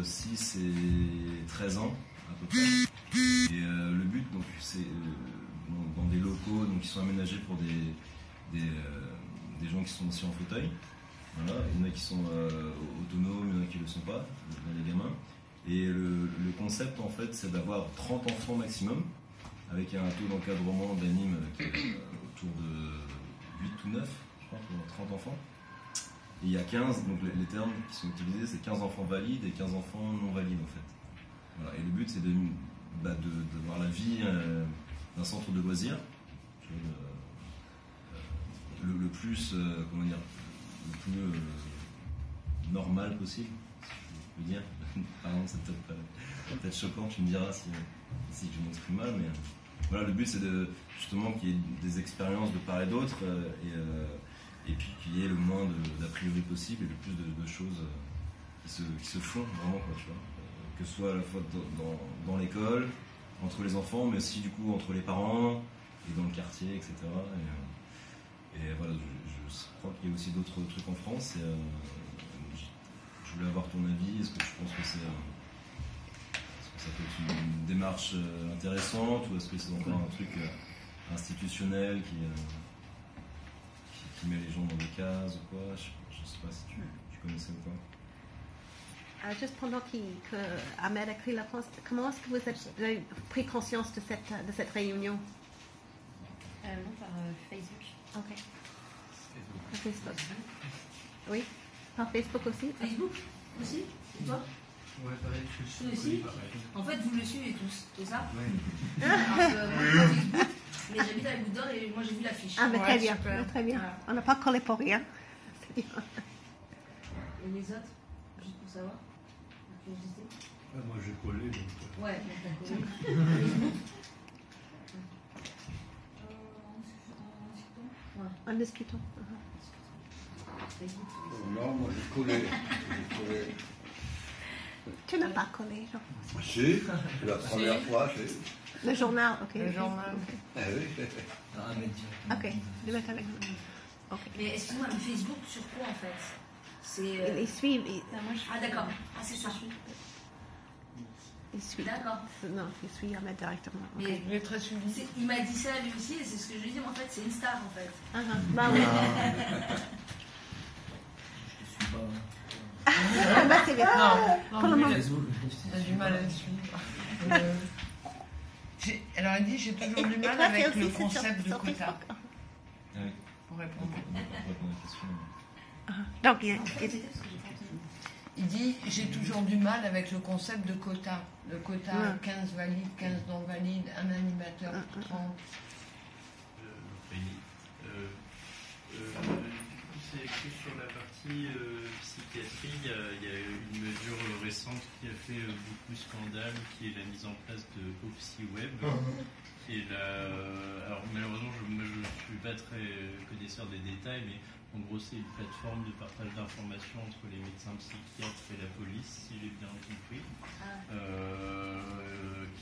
6 et 13 ans à peu près. Et le but, donc, c'est dans des locaux qui sont aménagés pour des gens qui sont aussi en fauteuil. Voilà. Il y en a qui sont autonomes, il y en a qui ne le sont pas, les gamins. Et le concept, en fait, c'est d'avoir 30 enfants maximum, avec un taux d'encadrement d'anime qui est autour de 8 ou 9, je crois, pour 30 enfants. Et il y a 15, donc les termes qui sont utilisés, c'est 15 enfants valides et 15 enfants non valides, en fait. Voilà. Et le but, c'est de voir la vie d'un centre de loisirs, le plus, le plus normal possible, si je peux dire. Pardon, c'est peut-être choquant, tu me diras si je m'exprime mal, mais voilà, le but c'est justement qu'il y ait des expériences de part et d'autre, et puis qu'il y ait le moins d'a priori possible et le plus de choses qui se font vraiment, quoi, tu vois, que ce soit à la fois dans l'école, entre les enfants, mais aussi du coup entre les parents et dans le quartier, etc. Et voilà, je crois qu'il y a aussi d'autres trucs en France. Et, je voulais avoir ton avis. Est-ce que tu penses que ça peut être une démarche intéressante, ou est-ce que c'est encore un truc institutionnel qui met les gens dans des cases ou quoi? Je ne sais pas si tu connaissais ou pas. Juste pendant qu'Ahmed écrit la France, comment est-ce que vous avez pris conscience de cette réunion? Non, par Facebook. Ok. Par Facebook. Oui. Par Facebook aussi? Facebook aussi? Et toi? Ouais, pareil, je suis aussi. En fait, vous le suivez tous, c'est ça? Ouais. Facebook, mais j'habite à Gouda et moi j'ai vu l'affiche. Ah, mais très bien, très bien. Voilà. On n'a pas collé pour rien. C'est bien. Et les autres, juste pour savoir? Moi j'ai collé. Donc... Ouais, t'as collé. En discutant. Facebook. Non, moi j'ai collé. Tu n'as pas collé, genre. Si, la première fois, c'est. Le journal, ok. Le journal. Ah oui. Ok, le mettre avec nous. Ok. Mais excuse-moi, le Facebook, sur quoi en fait? C'est. Ils suivent. Ah d'accord, ah c'est ça. Il suit. D'accord. Non, il suit Ahmed directement. Mais il est très suivi. Il m'a dit ça lui aussi, et c'est ce que je lui dis, mais en fait, c'est une star en fait. Bah oui. Je suis pas. Bah c'est bien. Non, pour le moment. Il a du mal à le suivre. Alors elle dit, j'ai toujours du mal avec le concept de quota. Oui. Pour répondre. Pour répondre à la question. Donc, il dit, j'ai toujours du mal avec le concept de quota. Le quota, 15 valides, 15 non valides, un animateur pour 30. C'est plus sur la partie psychiatrie, il y a une mesure récente qui a fait beaucoup scandale, qui est la mise en place de OpsiWeb. Et alors malheureusement, moi je ne suis pas très connaisseur des détails, mais en gros c'est une plateforme de partage d'informations entre les médecins psychiatres et la police, si j'ai bien compris,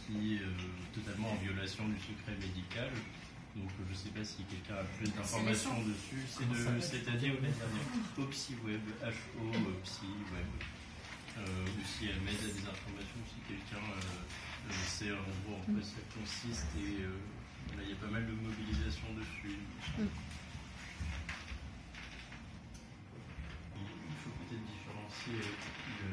qui est totalement en violation du secret médical. Donc je ne sais pas si quelqu'un a plus d'informations dessus. C'est-à-dire OpsiWeb, H-O-Psi-Web. Ou si elle m'aide à des informations, si quelqu'un sait en gros en quoi ça consiste. Et là, il y a pas mal de mobilisation dessus. Il faut peut-être différencier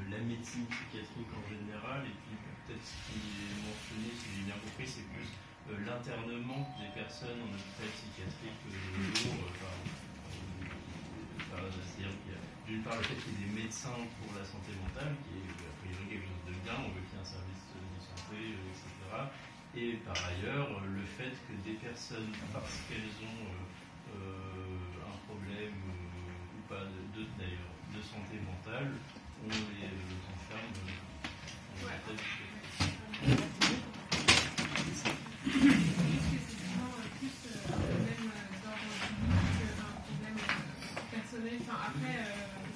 la médecine psychiatrique en général, et puis peut-être ce qui est mentionné, si j'ai bien compris, c'est plus l'internement des personnes en hôpital psychiatrique lourd. C'est-à-dire qu'il y a d'une part le fait qu'il y ait des médecins pour la santé mentale, qui est a priori quelque chose de bien, on veut qu'il y ait un service de santé, etc. Et par ailleurs, le fait que des personnes, parce qu'elles ont un problème ou pas d'ailleurs de santé mentale, on les enferme en hôpital psychiatrique. Enfin, après,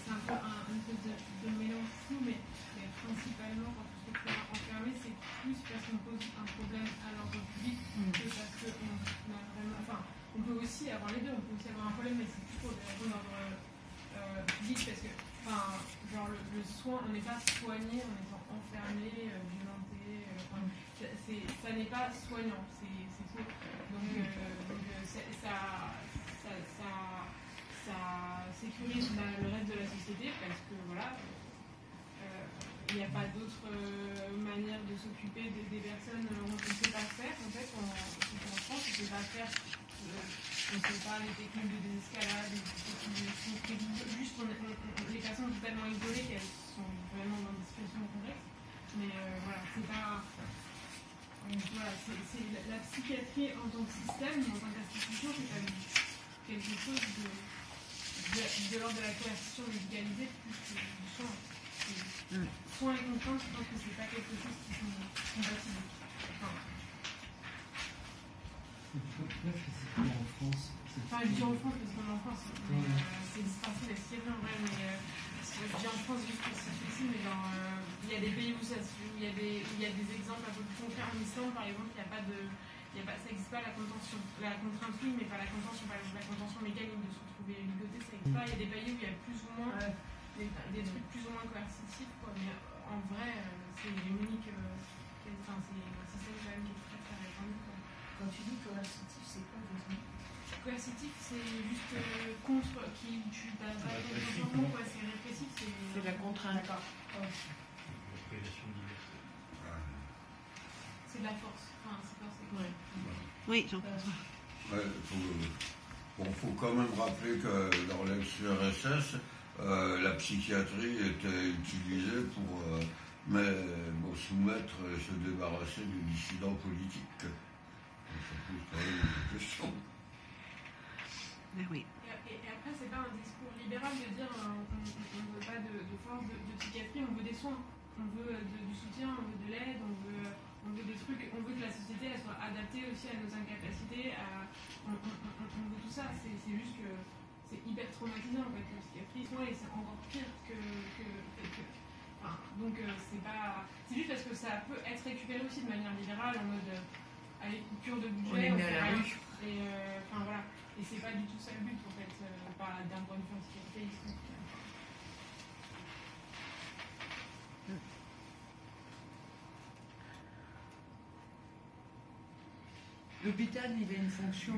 c'est un peu un peu de mélange flou, mais principalement, quand on se retrouve enfermé, c'est plus parce qu'on pose un problème à l'ordre public que parce qu'on a vraiment. Enfin, on peut aussi avoir les deux, on peut aussi avoir un problème, mais c'est plus pour des raisons d'ordre public, parce que, enfin, genre, le soin, on n'est pas soigné en étant enfermé, violenté, ça n'est pas soignant, c'est faux. Donc ça sécurise le reste de la société parce que voilà, il n'y a pas d'autre manière de s'occuper des personnes. On ne sait pas faire en fait, en France, on ne sait pas faire, on ne sait pas les techniques de désescalade, juste les personnes sont tellement isolées qu'elles sont vraiment dans des situations complexes. Mais voilà, c'est pas. Voilà, c'est la psychiatrie en tant que système, en tant qu'institution, c'est quand même quelque chose de l'ordre de la coercition médicalisée plus que du soin. Soin et contrainte, je pense que c'est pas quelque chose qui sont compatibles. En France. Enfin, je dis en France parce qu'on est en France. C'est dispensé la psychiatrie en vrai, mais je dis en France juste parce que c'est difficile, mais genre, il y a des pays où il y a des exemples un peu plus concrets. En Islande, par exemple, ça n'existe pas la contention. La contrainte, oui, mais pas la contention. Par exemple, la contention mécanique de se retrouver ligoté, ça n'existe pas. Il y a des pays où il y a plus ou moins des trucs plus ou moins coercitifs, quoi. Mais en vrai, c'est unique. Enfin, c'est un système quand même qui est très très répandu. Quand tu dis coercitif, c'est quoi exactement? Coercitif, c'est juste contre qui tu n'as pas consentement, quoi. C'est répressif, c'est la contrainte. D'accord. La privation de liberté. C'est de la force. Enfin, c'est forcé. Ouais. Oui, j'en pense. Bon, faut quand même rappeler que dans l'ex-URSS, la psychiatrie était utilisée pour soumettre et se débarrasser des dissidents politiques. Donc, ça pose quand même une question. Oui. Et après, c'est pas un discours libéral de dire on ne veut pas de force de psychiatrie, on veut des soins, on veut du soutien, on veut de l'aide, on veut des trucs, on veut que la société elle soit adaptée aussi à nos incapacités, on veut tout ça. C'est juste que c'est hyper traumatisant en fait. La psychiatrie, soins et c'est encore pire que enfin, donc c'est juste parce que ça peut être récupéré aussi de manière libérale en mode allez, coupure de budget, on fait rien. Et enfin voilà, et c'est pas du tout ça le but en fait, d'un point de vue anticapitaliste. L'hôpital, il a une fonction,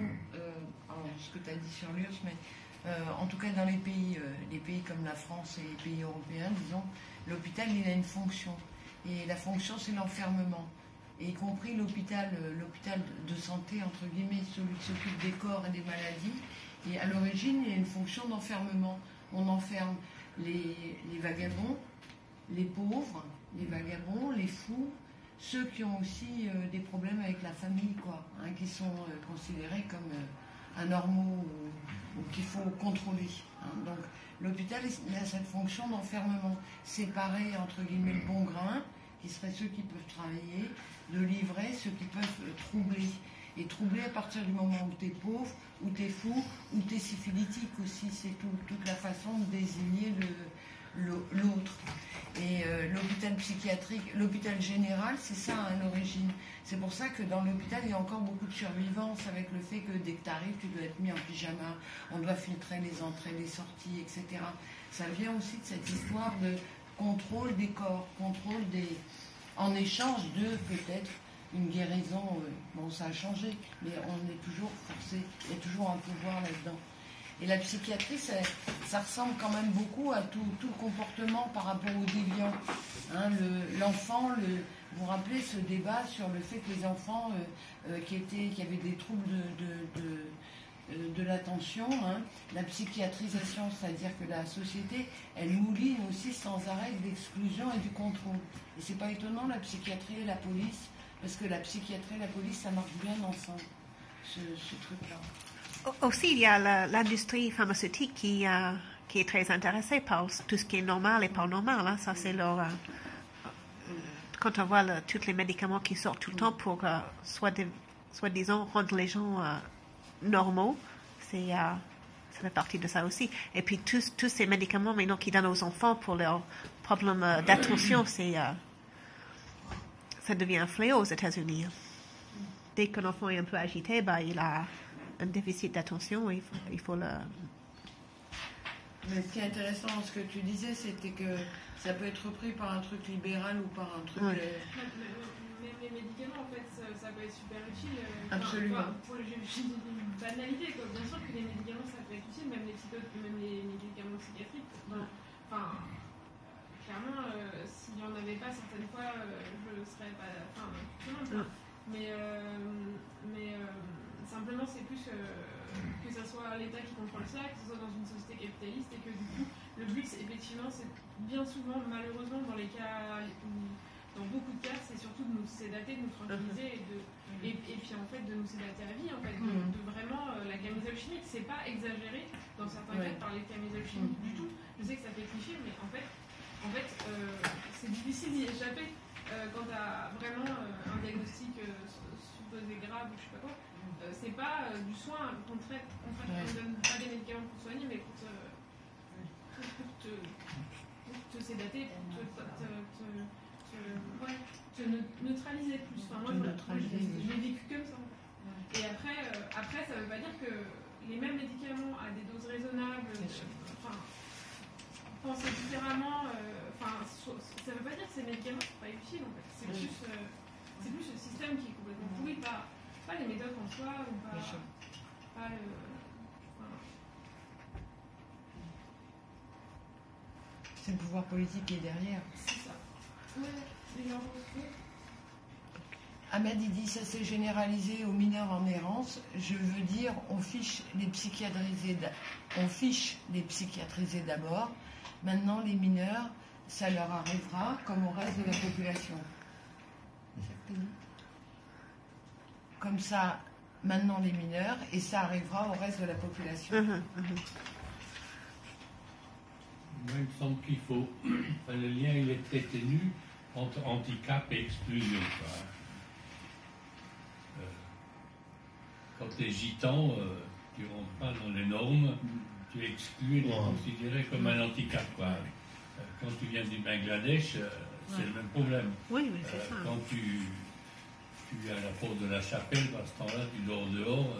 ce que tu as dit sur l'URSS, mais en tout cas dans les pays comme la France et les pays européens, disons, l'hôpital, il a une fonction. Et la fonction, c'est l'enfermement. Et y compris l'hôpital de santé, entre guillemets, celui qui s'occupe des corps et des maladies. Et à l'origine, il y a une fonction d'enfermement. On enferme les vagabonds, les pauvres, les vagabonds, les fous, ceux qui ont aussi des problèmes avec la famille, quoi, hein, qui sont considérés comme anormaux ou qu'il faut contrôler. Hein. Donc l'hôpital a cette fonction d'enfermement, séparer entre guillemets le bon grain, qui seraient ceux qui peuvent travailler, de livrer ceux qui peuvent troubler. Et troubler à partir du moment où tu es pauvre, où tu es fou, où tu es syphilitique aussi, c'est toute la façon de désigner l'autre. Et l'hôpital psychiatrique, l'hôpital général, c'est ça à l'origine. C'est pour ça que dans l'hôpital, il y a encore beaucoup de survivance avec le fait que dès que tu arrives, tu dois être mis en pyjama, on doit filtrer les entrées, les sorties, etc. Ça vient aussi de cette histoire de contrôle des corps, en échange de peut-être une guérison. Bon, ça a changé, mais on est toujours forcé, il y a toujours un pouvoir là-dedans. Et la psychiatrie, ça ressemble quand même beaucoup à tout le comportement par rapport aux déviants. Hein, l'enfant, vous vous rappelez ce débat sur le fait que les enfants qui avaient des troubles de l'attention, hein, la psychiatrisation, c'est-à-dire que la société, elle mouline aussi sans arrêt de l'exclusion et du contrôle. Et c'est pas étonnant, la psychiatrie et la police, parce que la psychiatrie et la police, ça marche bien ensemble, ce truc-là. Aussi, il y a l'industrie pharmaceutique qui est très intéressée par tout ce qui est normal et pas normal. Hein. Ça, c'est leur... quand on voit tous les médicaments qui sortent tout le temps pour, soi-disant, rendre les gens normaux, ça fait partie de ça aussi. Et puis, tous ces médicaments maintenant qu'ils donnent aux enfants pour leurs problèmes d'attention, ça devient un fléau aux États-Unis. Dès qu'un enfant est un peu agité, il a un déficit d'attention, il faut le... Mais ce qui est intéressant dans ce que tu disais, c'était que ça peut être repris par un truc libéral ou par un truc... Les médicaments, en fait, ça peut être super utile. Absolument. Pour une banalité, quoi. Bien sûr que les médicaments, ça peut être utile, même les médicaments psychiatriques. Enfin, clairement, s'il n'y en avait pas certaines fois, je ne serais pas... Enfin, tout le monde, mais simplement, c'est plus que ce soit l'État qui contrôle ça, que ce soit dans une société capitaliste, et que du coup, le but, effectivement, c'est bien souvent, malheureusement, dans les cas, dans beaucoup de cas, c'est surtout de nous sédater, de nous tranquilliser, et puis en fait, de nous sédater à vie, en fait, de vraiment la camisole chimique. C'est pas exagéré dans certains cas de parler de camisole chimique du tout. Je sais que ça fait cliché, mais en fait, c'est difficile d'y échapper quand tu as vraiment un diagnostic supposé grave ou je sais pas quoi. C'est pas du soin, au contraire, on ne donne pas des médicaments pour soigner, mais pour te sédater, pour te neutraliser plus. Enfin, moi, je l'ai vécu comme ça. Et après, ça veut pas dire que les mêmes médicaments à des doses raisonnables, penser différemment, ça veut pas dire que ces médicaments sont pas utiles, en fait. C'est plus le système qui est complètement pourri, pas les méthodes en soi, ou pas le... Voilà. C'est le pouvoir politique qui est derrière. C'est ça. Ahmed, il dit ça s'est généralisé aux mineurs en errance. Je veux dire, on fiche les psychiatrisés d'abord. Maintenant, les mineurs, ça leur arrivera comme au reste de la population. Comme ça, maintenant les mineurs, et ça arrivera au reste de la population. Moi, il me semble qu'il faut... le lien, il est très ténu entre handicap et exclusion. Quand tu es gitan, tu ne rentres pas dans les normes. tu es exclu, tu es considéré comme un handicap, quoi. Quand tu viens du Bangladesh, c'est le même problème. Oui, mais c'est ça. Quand tu es à la porte de la chapelle, à ce temps-là, tu dors dehors,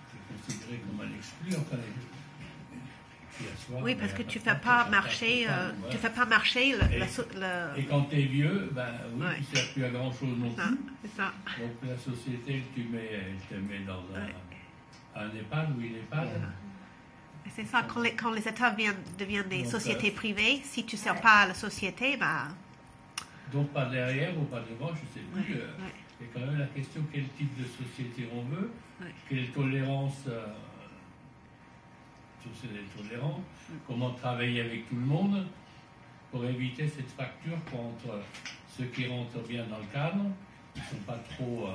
tu es considéré comme un exclu, enfin. Oui, parce que tu ne fais pas marcher, tu fais pas marcher Et quand tu es vieux, ben oui, tu ne sers plus à grand-chose non plus. C'est ça. Donc la société, elle te met dans un EHPAD ou une EHPAD. C'est ça, quand les États deviennent des sociétés privées, si tu ne sers pas à la société, bah... Donc pas derrière ou pas devant, je ne sais plus. C'est quand même la question quel type de société on veut, quelle tolérance... c'est tolérant, comment travailler avec tout le monde pour éviter cette fracture entre ceux qui rentrent bien dans le cadre, qui ne sont pas trop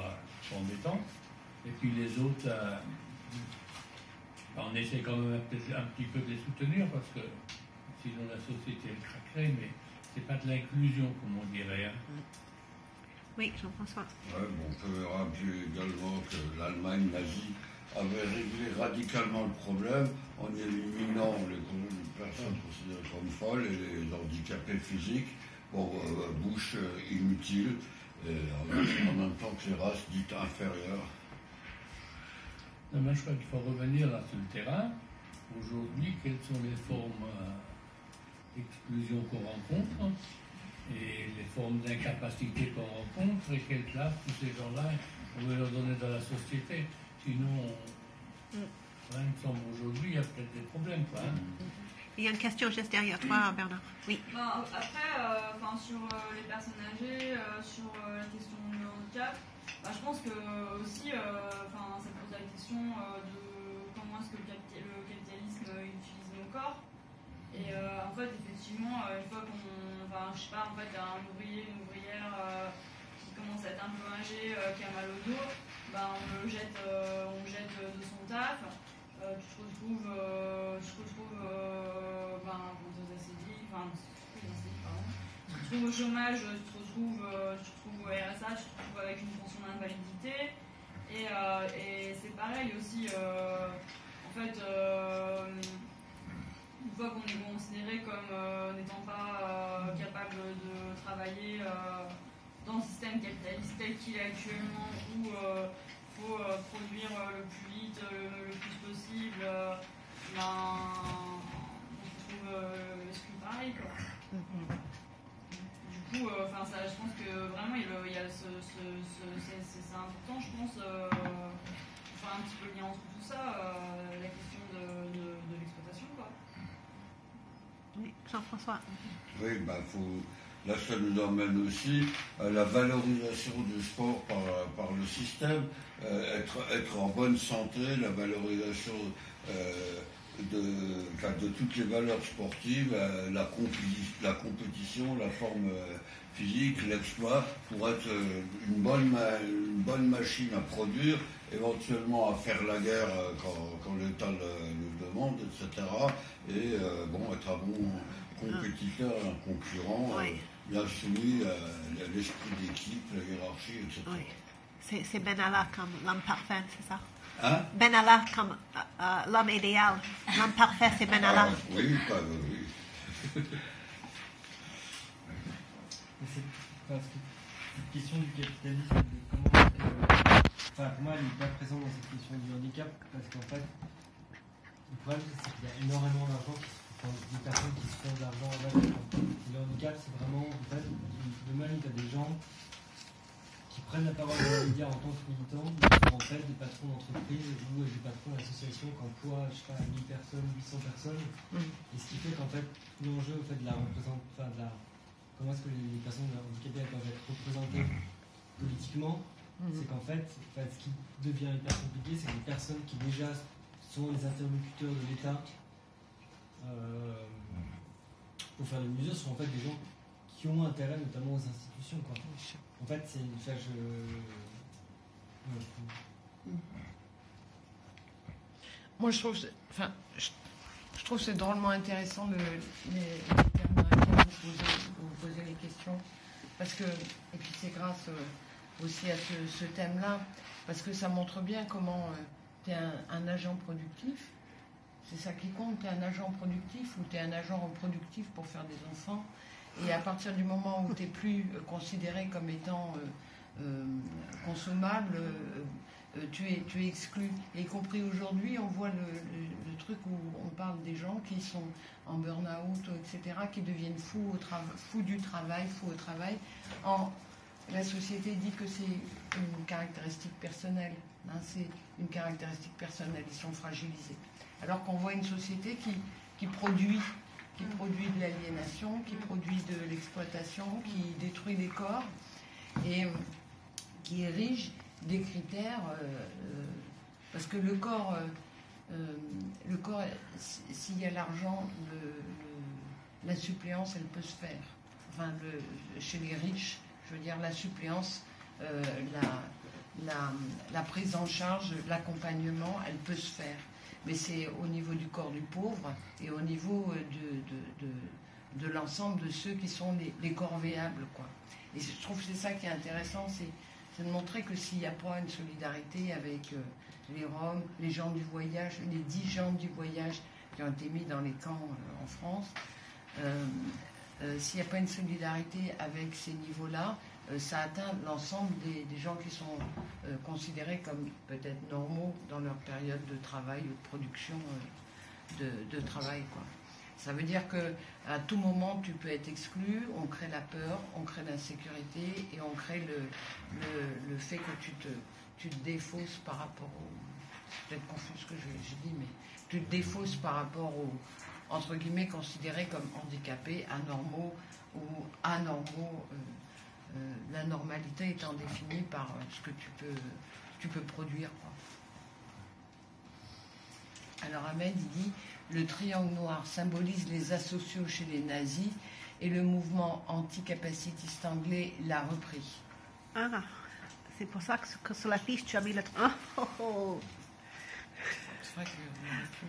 embêtants, et puis les autres, on essaie quand même un petit peu de les soutenir parce que sinon la société elle craquerait, mais c'est pas de l'inclusion comme on dirait. Hein. Oui, Jean-François. Ouais, bon, on peut rappeler également que l'Allemagne nazie avait réglé radicalement le problème en éliminant les personnes considérées comme folles et les handicapés physiques pour bouche inutile, et en même temps que les races dites inférieures. Non, mais je crois qu'il faut revenir là sur le terrain. Aujourd'hui, quelles sont les formes d'exclusion qu'on rencontre et les formes d'incapacité qu'on rencontre et quelle place tous ces gens-là on veut leur donner dans la société. Sinon, il me semble aujourd'hui, il y a peut-être des problèmes. Quoi, hein. Il y a une question juste derrière toi, Bernard. Oui. Après, sur les personnes âgées, sur la question du handicap, je pense que aussi, ça pose la question de comment est-ce que le capitalisme utilise nos corps. Et en fait, effectivement, une fois qu'on, je sais pas, en fait, un ouvrier, une ouvrière qui commence à être un peu âgé, qui a mal au dos, on le jette de son taf. Tu te retrouves, au chômage, tu te retrouves au RSA, tu te retrouves avec une pension d'invalidité. Et c'est pareil aussi, en fait, une fois qu'on est considéré comme n'étant pas capable de travailler dans le système capitaliste tel qu'il est actuellement, où il faut produire le plus vite, le plus possible, on se trouve exclu pareil, quoi. Du coup, je pense que vraiment, il y a c'est important, je pense, faire un petit peu le lien entre tout ça, la question de l'exploitation, quoi. Oui, Jean-François. Oui, là, ça nous emmène aussi à la valorisation du sport par le système, être en bonne santé, la valorisation de toutes les valeurs sportives, la compétition, la forme physique, l'exploit, pour être une bonne machine à produire, éventuellement à faire la guerre quand l'État le demande, etc. Et être un bon compétiteur, un concurrent, bien soumis à l'esprit d'équipe, la hiérarchie, etc. Oui. C'est Ben Allah comme l'homme parfait, c'est ça? Hein? Ben Allah comme l'homme idéal. L'homme parfait, c'est Ben Allah. Oui. Cette question du capitalisme, pour moi, elle n'est pas présente dans cette question du handicap, parce qu'en fait, le problème, c'est qu'il y a énormément d'argent, des personnes qui se font de l'argent avec. Le handicap, c'est vraiment, en fait, demain, il y a des gens qui prennent la parole dans les médias en tant que militants, qui sont en fait des patrons d'entreprise ou des patrons d'associations qui emploient, je sais pas, 1000 personnes, 800 personnes. Et ce qui fait qu'en fait, l'enjeu de la représentation, comment est-ce que les personnes handicapées peuvent être représentées politiquement, c'est qu'en fait, ce qui devient hyper compliqué, c'est que les personnes qui déjà sont les interlocuteurs de l'État pour faire les mesures sont en fait des gens qui ont intérêt notamment aux institutions, quoi. En fait, c'est une fâche. Moi, je trouve que c'est drôlement intéressant les termes dans lesquels vous posez les questions, parce que, et puis c'est grâce aussi à ce thème-là, parce que ça montre bien comment tu es un agent productif C'est ça qui compte. Tu es un agent productif ou tu es un agent reproductif pour faire des enfants. Et à partir du moment où tu n'es plus considéré comme étant consommable, tu es exclu. Et y compris aujourd'hui, on voit le truc où on parle des gens qui sont en burn-out, etc., qui deviennent fous du travail, fous au travail. La société dit que c'est une caractéristique personnelle. Hein, c'est une caractéristique personnelle, ils sont fragilisés. Alors qu'on voit une société qui produit de l'aliénation, qui produit de l'exploitation, qui détruit les corps et qui érige des critères, parce que le corps, s'il y a l'argent, la suppléance, elle peut se faire. Enfin, chez les riches, je veux dire, la suppléance, la prise en charge, l'accompagnement, elle peut se faire. Mais c'est au niveau du corps du pauvre et au niveau de l'ensemble de ceux qui sont les corvéables, quoi. Et je trouve que c'est ça qui est intéressant, c'est de montrer que s'il n'y a pas une solidarité avec les Roms, les gens du voyage, les 10 gens du voyage qui ont été mis dans les camps en France, s'il n'y a pas une solidarité avec ces niveaux-là, ça atteint l'ensemble des gens qui sont considérés comme peut-être normaux dans leur période de travail ou de production de travail, quoi. Ça veut dire qu'à tout moment, tu peux être exclu, on crée la peur, on crée l'insécurité et on crée le fait que tu te défausses par rapport au... C'est peut-être confus ce que j'ai dit, mais tu te défausses par rapport aux, entre guillemets, considérés comme handicapés, anormaux ou anormaux, la normalité étant définie par ce que tu peux produire, quoi. Alors Ahmed, il dit... Le triangle noir symbolise les asociaux chez les nazis et le mouvement anticapacitiste anglais l'a repris. Ah, c'est pour ça que sur la fiche tu as mis le... Oh. C'est vrai que on a plus...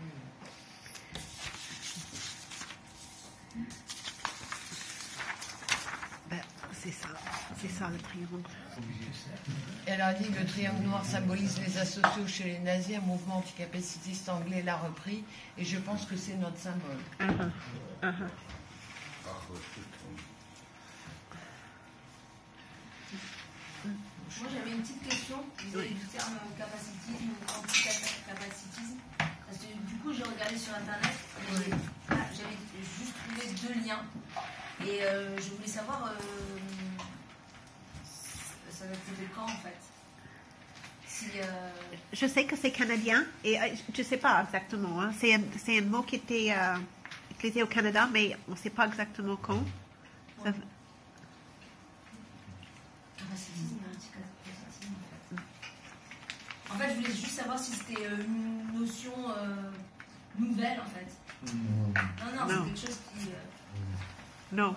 C'est ça le triangle. Elle a dit que le triangle noir symbolise les asociaux chez les nazis, un mouvement anticapacitiste anglais l'a repris, et je pense que c'est notre symbole. Moi j'avais une petite question vis-à-vis du terme capacitisme ou anticapacitisme, parce que du coup j'ai regardé sur internet, j'avais juste trouvé 2 liens, et je voulais savoir ça va être de quand en fait. Si, je sais que c'est canadien et je ne sais pas exactement. Hein. C'est un mot qui était utilisé au Canada, mais on ne sait pas exactement quand. Ouais. Capacitisme et anticapacitisme en fait. En fait, je voulais juste savoir si c'était une notion nouvelle en fait. Non, c'est quelque chose qui... Non.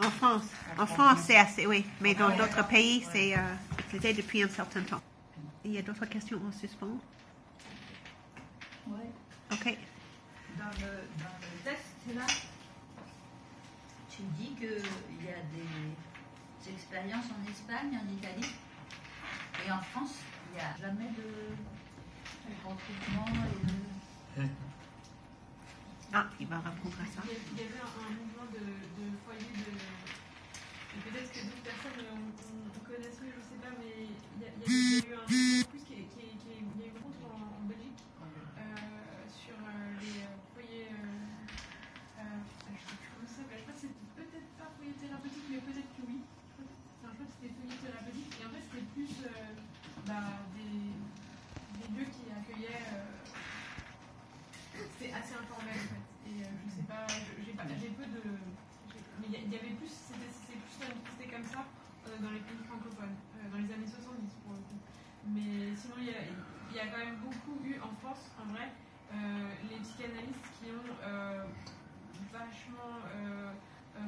En France, c'est assez, oui, mais dans d'autres pays, c'est utilisé depuis un certain temps. Il y a d'autres questions en suspens? Oui. Ok. Dans le texte, là, tu dis qu'il y a des expériences en Espagne, en Italie, et en France, il n'y a jamais de recrutement et de... Ah, il va répondre à ça. Il y avait un mouvement de foyer de... Et peut-être que d'autres personnes connaissent mieux, je ne sais pas, mais il y a eu un mouvement plus qui est une rencontre en Belgique sur les foyers... je ne sais plus comment ça s'appelle. Je crois que c'est peut-être pas foyer thérapeutique, mais peut-être que oui. Je crois que c'était foyer thérapeutique. Et en fait, c'était plus des lieux qui accueillaient... c'est assez informel en fait. Et je sais pas, j'ai peu de. Mais il y avait plus, c'était comme ça dans les pays francophones, dans les années 70 pour le coup. Mais sinon, il y a quand même beaucoup eu en France, en vrai, les psychanalystes qui ont vachement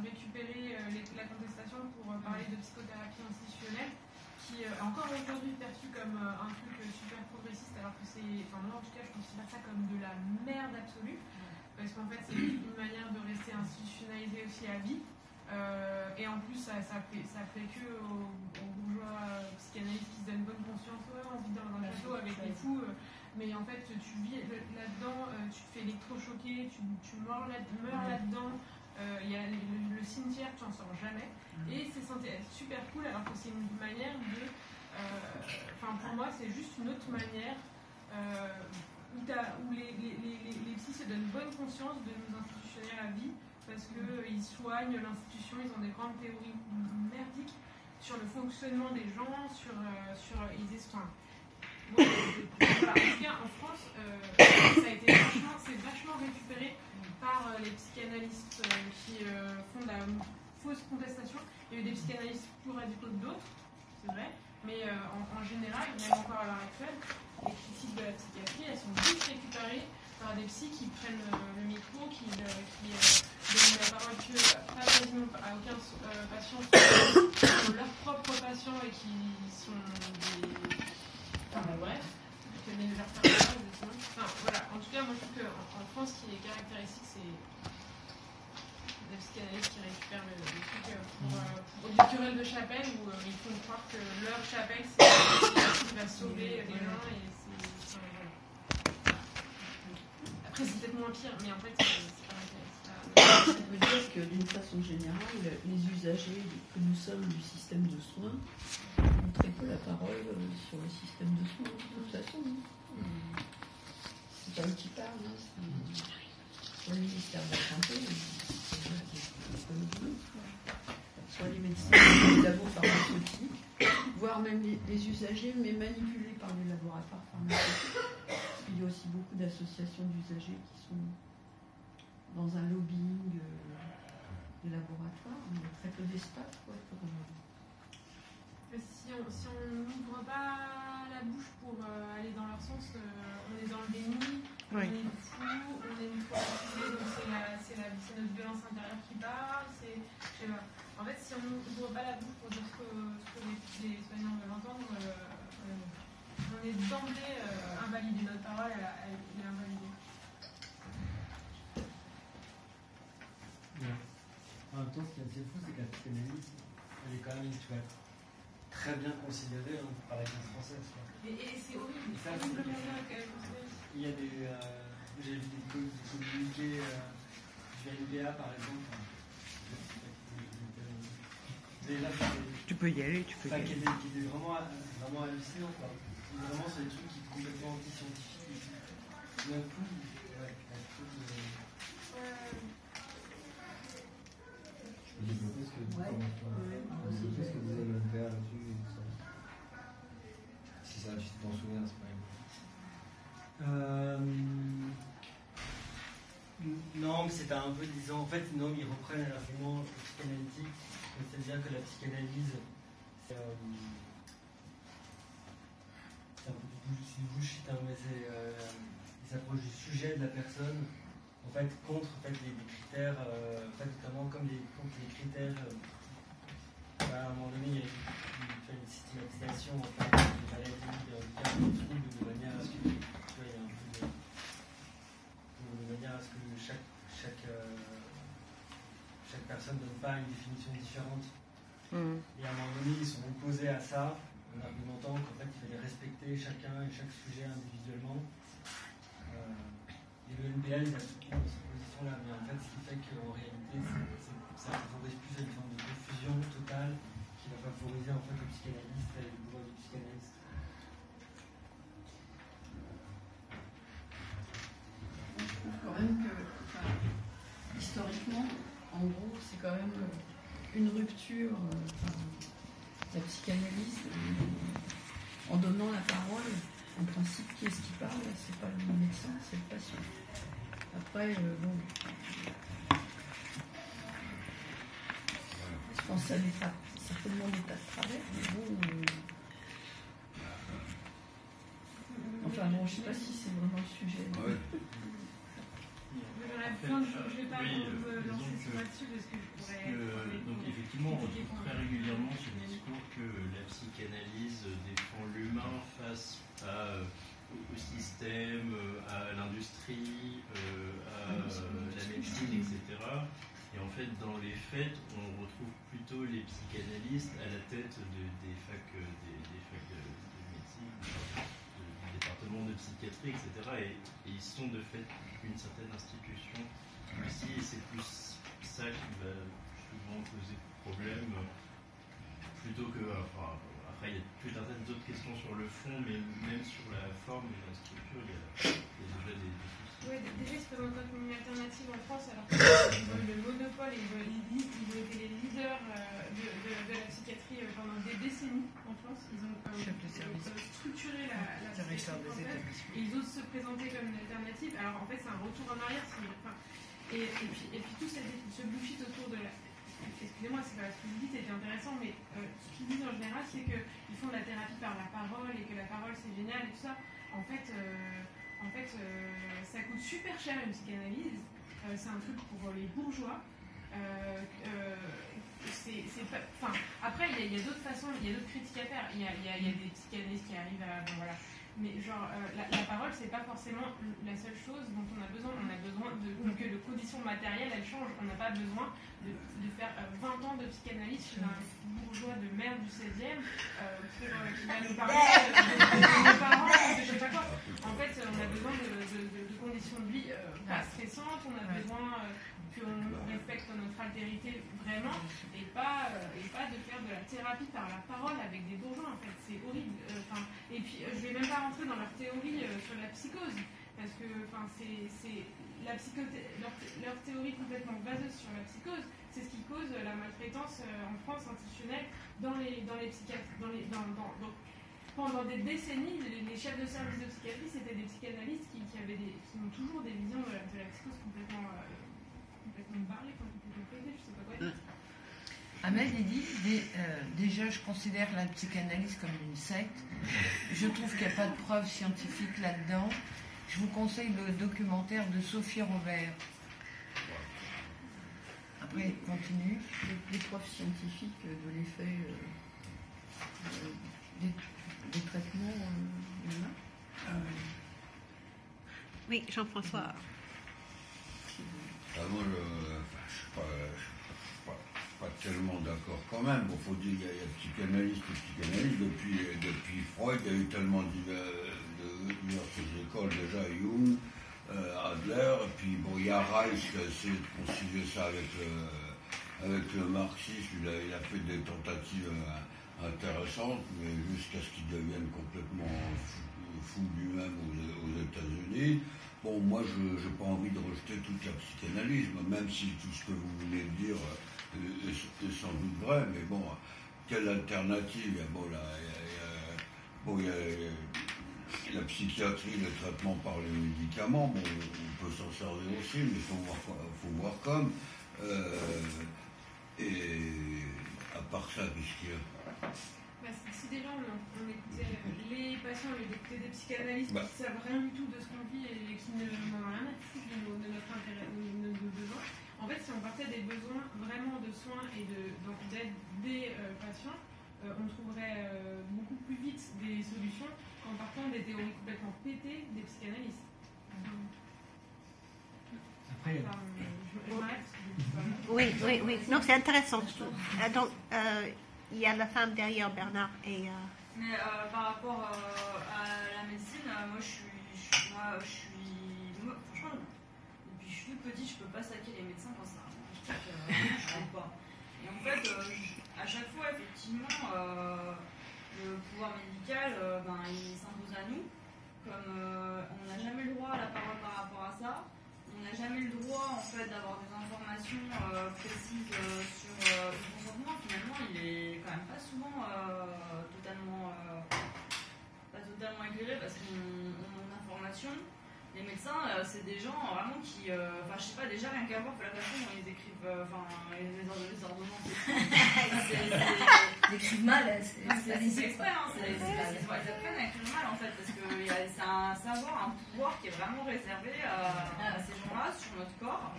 récupéré la contestation pour parler de psychothérapie institutionnelle, qui est encore aujourd'hui perçu comme un truc super progressiste, alors que c'est, enfin moi en tout cas je considère ça comme de la merde absolue, parce qu'en fait c'est une manière de rester institutionnalisé aussi à vie, Et en plus, ça plaît que aux bourgeois psychanalystes qui se donnent bonne conscience. Ouais, on vit dans un château avec les fous, mais en fait, tu vis là-dedans, tu te fais électrochoquer, tu meurs là-dedans. Il y a le cimetière, tu n'en sors jamais. Et c'est super cool, alors que c'est une manière de. Pour moi, c'est juste une autre manière où les psys se donnent bonne conscience de nos institutionnels à vie. Parce qu'ils soignent l'institution, ils ont des grandes théories merdiques sur le fonctionnement des gens, voilà, en tout cas, en France, c'est vachement récupéré par les psychanalystes qui font de la fausse contestation. Il y a eu des psychanalystes plus radicaux que d'autres, c'est vrai, mais en général, même encore à l'heure actuelle, les critiques de la psychiatrie, elles sont vite récupérées par des psys qui prennent le micro, qui donnent la parole pas quasiment à aucun patient, sont leurs propres patients et qui sont des... bref, qui donnent leur parole, voilà. En tout cas, moi je trouve qu'en France, ce qui est caractéristique, c'est des psychanalystes qui récupèrent le truc pour du querelle de chapelle, où ils font croire que leur chapelle, c'est ce qui va sauver les gens, et après, c'est peut-être moins pire, mais en fait, c'est pas intéressant. Ça veut dire que d'une façon générale, les usagers que nous sommes du système de soins ont très peu la parole sur le système de soins, de toute façon. C'est pas eux qui parlent, soit le ministère de la Santé, soit les médecins, les labos pharmaceutiques, voire même les usagers, mais manipulés par les laboratoires pharmaceutiques. Il y a aussi beaucoup d'associations d'usagers qui sont dans un lobbying des laboratoires. Il y a très peu d'espace pour... Si on n'ouvre pas la bouche pour aller dans leur sens, on est dans le déni, on est fou, on est une fois accusé, donc c'est notre violence intérieure qui parle. En fait, si on n'ouvre pas la bouche pour dire ce que les soignants veulent entendre, on est d'emblée invalidé. Notre parole, elle est invalidée. En même temps, ce qui est assez fou, c'est que la psychanalyse, elle est quand même, tu vois, très bien considérée par la classe française. Et c'est horrible. Il y a des... j'ai vu des communiqués du LBA, par exemple. Tu peux y aller, tu peux y aller. Qui était vraiment hallucinant, quoi. Vraiment, c'est des trucs qui sont complètement anti-scientifiques. D'un coup, Je peux développer ce que vous avez le LBA là-dessus. Si ça, tu t'en souviens, c'est pas grave. Non, mais c'était un peu disant. En fait, non, ils reprennent l'argument psychanalytique. C'est-à-dire que la psychanalyse, c'est un peu du bullshit, mais ils s'approchent du sujet de la personne, en fait, contre les critères, notamment contre les critères. À un moment donné, il fait une systématisation des maladies, des troubles, de manière à ce que, chaque personne ne donne pas une définition différente. Et à un moment donné, ils sont opposés à ça, en argumentant qu'en fait, il fallait respecter chacun et chaque sujet individuellement. Et le NPL, il a soutenu dans cette position-là, mais en fait, ce qui fait qu'en réalité, ça favorise plus une forme de confusion totale qui va favoriser en fait le psychanalyste et le pouvoir du psychanalyste. Je trouve quand même que, historiquement, en gros, c'est quand même une rupture. La psychanalyse, en donnant la parole, en principe, qui est-ce qui parle? C'est pas le médecin, c'est le patient. Après, bon. Je pense que ça n'est pas certainement l'état de travers, mais bon. Enfin bon, je ne sais pas si c'est vraiment le sujet. Ouais. Je ne vais pas me lancer sur là-dessus parce que je pourrais. Donc, effectivement, on retrouve très régulièrement ce discours que la psychanalyse défend l'humain face au système, à l'industrie, à la médecine, etc. Et en fait, dans les faits, on retrouve plutôt les psychanalystes à la tête des facs de médecine, du département de psychiatrie, etc. Et ils sont de fait une certaine institution ici, et c'est plus ça qui va souvent poser problème, plutôt que... après, il y a tout un tas d'autres questions sur le fond, mais même sur la forme et la structure, il y a déjà des soucis. Oui, déjà, ils se présentent comme une alternative en France, alors qu'ils ont le monopole, ils ont été les leaders de la psychiatrie pendant des décennies en France. Ils ont structuré la psychiatrie française et ils osent se présenter comme une alternative. Alors en fait, c'est un retour en arrière. Et puis tout ce bullshit autour de la... Excusez-moi, c'est pas ce que vous dites était intéressant, mais ce qu'ils disent en général, c'est qu'ils font de la thérapie par la parole et que la parole c'est génial et tout ça. En fait, ça coûte super cher une psychanalyse. C'est un truc pour les bourgeois. Après, il y a d'autres façons, il y a d'autres critiques à faire. Il y a des psychanalystes qui arrivent à... Bon, voilà. Mais genre, la parole, c'est pas forcément la seule chose dont on a besoin. On a besoin que les conditions matérielles, elles changent. On n'a pas besoin de faire 20 ans de psychanalyse chez un bourgeois de merde du 16e qui va nous parler de nos parents, de je sais pas quoi. En fait, on a besoin de conditions de vie pas stressantes. On a besoin qu'on respecte notre altérité vraiment et pas de faire de la thérapie par la parole avec des bourgeois. En fait, c'est horrible. Et puis, je vais même pas rentrer dans leur théorie sur la psychose, parce que c'est leur théorie complètement baseuse sur la psychose, c'est ce qui cause la maltraitance en France institutionnelle dans les psychiatres. Pendant des décennies, les chefs de service de psychiatrie, c'était des psychanalystes qui ont toujours des visions de la psychose complètement barrées, complètement pétées, je sais pas quoi dire. Ahmed, il dit, déjà je considère la psychanalyse comme une secte. Je trouve qu'il n'y a pas de preuves scientifiques là-dedans. Je vous conseille le documentaire de Sophie Robert. Après, il continue. Les preuves scientifiques de l'effet des traitements humains. Oui, Jean-François. Moi, je suis pas tellement d'accord quand même. Il faut dire qu'il y a psychanalystes et psychanalystes. Depuis Freud, il y a eu tellement diverses écoles déjà, Jung, Adler, et puis bon, il y a Reich qui a essayé de concilier ça avec le marxisme. Il a fait des tentatives intéressantes, mais jusqu'à ce qu'il devienne complètement fou lui-même aux États-Unis. Bon, moi, je n'ai pas envie de rejeter toute la psychanalyse, même si tout ce que vous venez de dire est sans doute vrai, mais bon, quelle alternative? Il y a la psychiatrie, le traitement par les médicaments, bon, on peut s'en servir aussi, mais il faut voir comme. Et à part ça, qu'est-ce qu'il y a? Si déjà on écoutait les patients, on écoutait des psychanalystes qui ne savent rien du tout de ce qu'on vit et qui n'en ont rien à foutre de notre intérêt, de nos besoins, en fait, si on partait des besoins vraiment de soins et d'aide des patients, on trouverait beaucoup plus vite des solutions qu'en partant des théories complètement pétées des psychanalystes. Après, oui. Non, c'est intéressant. Donc, il y a la femme derrière Bernard et... Mais par rapport à la médecine, moi je suis franchement, depuis que je suis toute petite, je peux pas saquer les médecins quand ça arrive. Je peux pas. Et en fait, à chaque fois, effectivement, le pouvoir médical, il s'impose à nous. Comme on n'a jamais le droit à la parole par rapport à ça. On n'a jamais le droit en fait d'avoir des informations précises sur le consentement. Finalement, il est quand même pas souvent totalement éclairé parce qu'on a l'information. Les médecins, c'est des gens vraiment qui, je sais pas, déjà rien qu'à voir la façon dont ils écrivent, les ordonnances. Ils écrivent mal, c'est exprès, ils apprennent à écrire mal en fait, parce que c'est un savoir, un pouvoir qui est vraiment réservé à ces gens-là sur notre corps.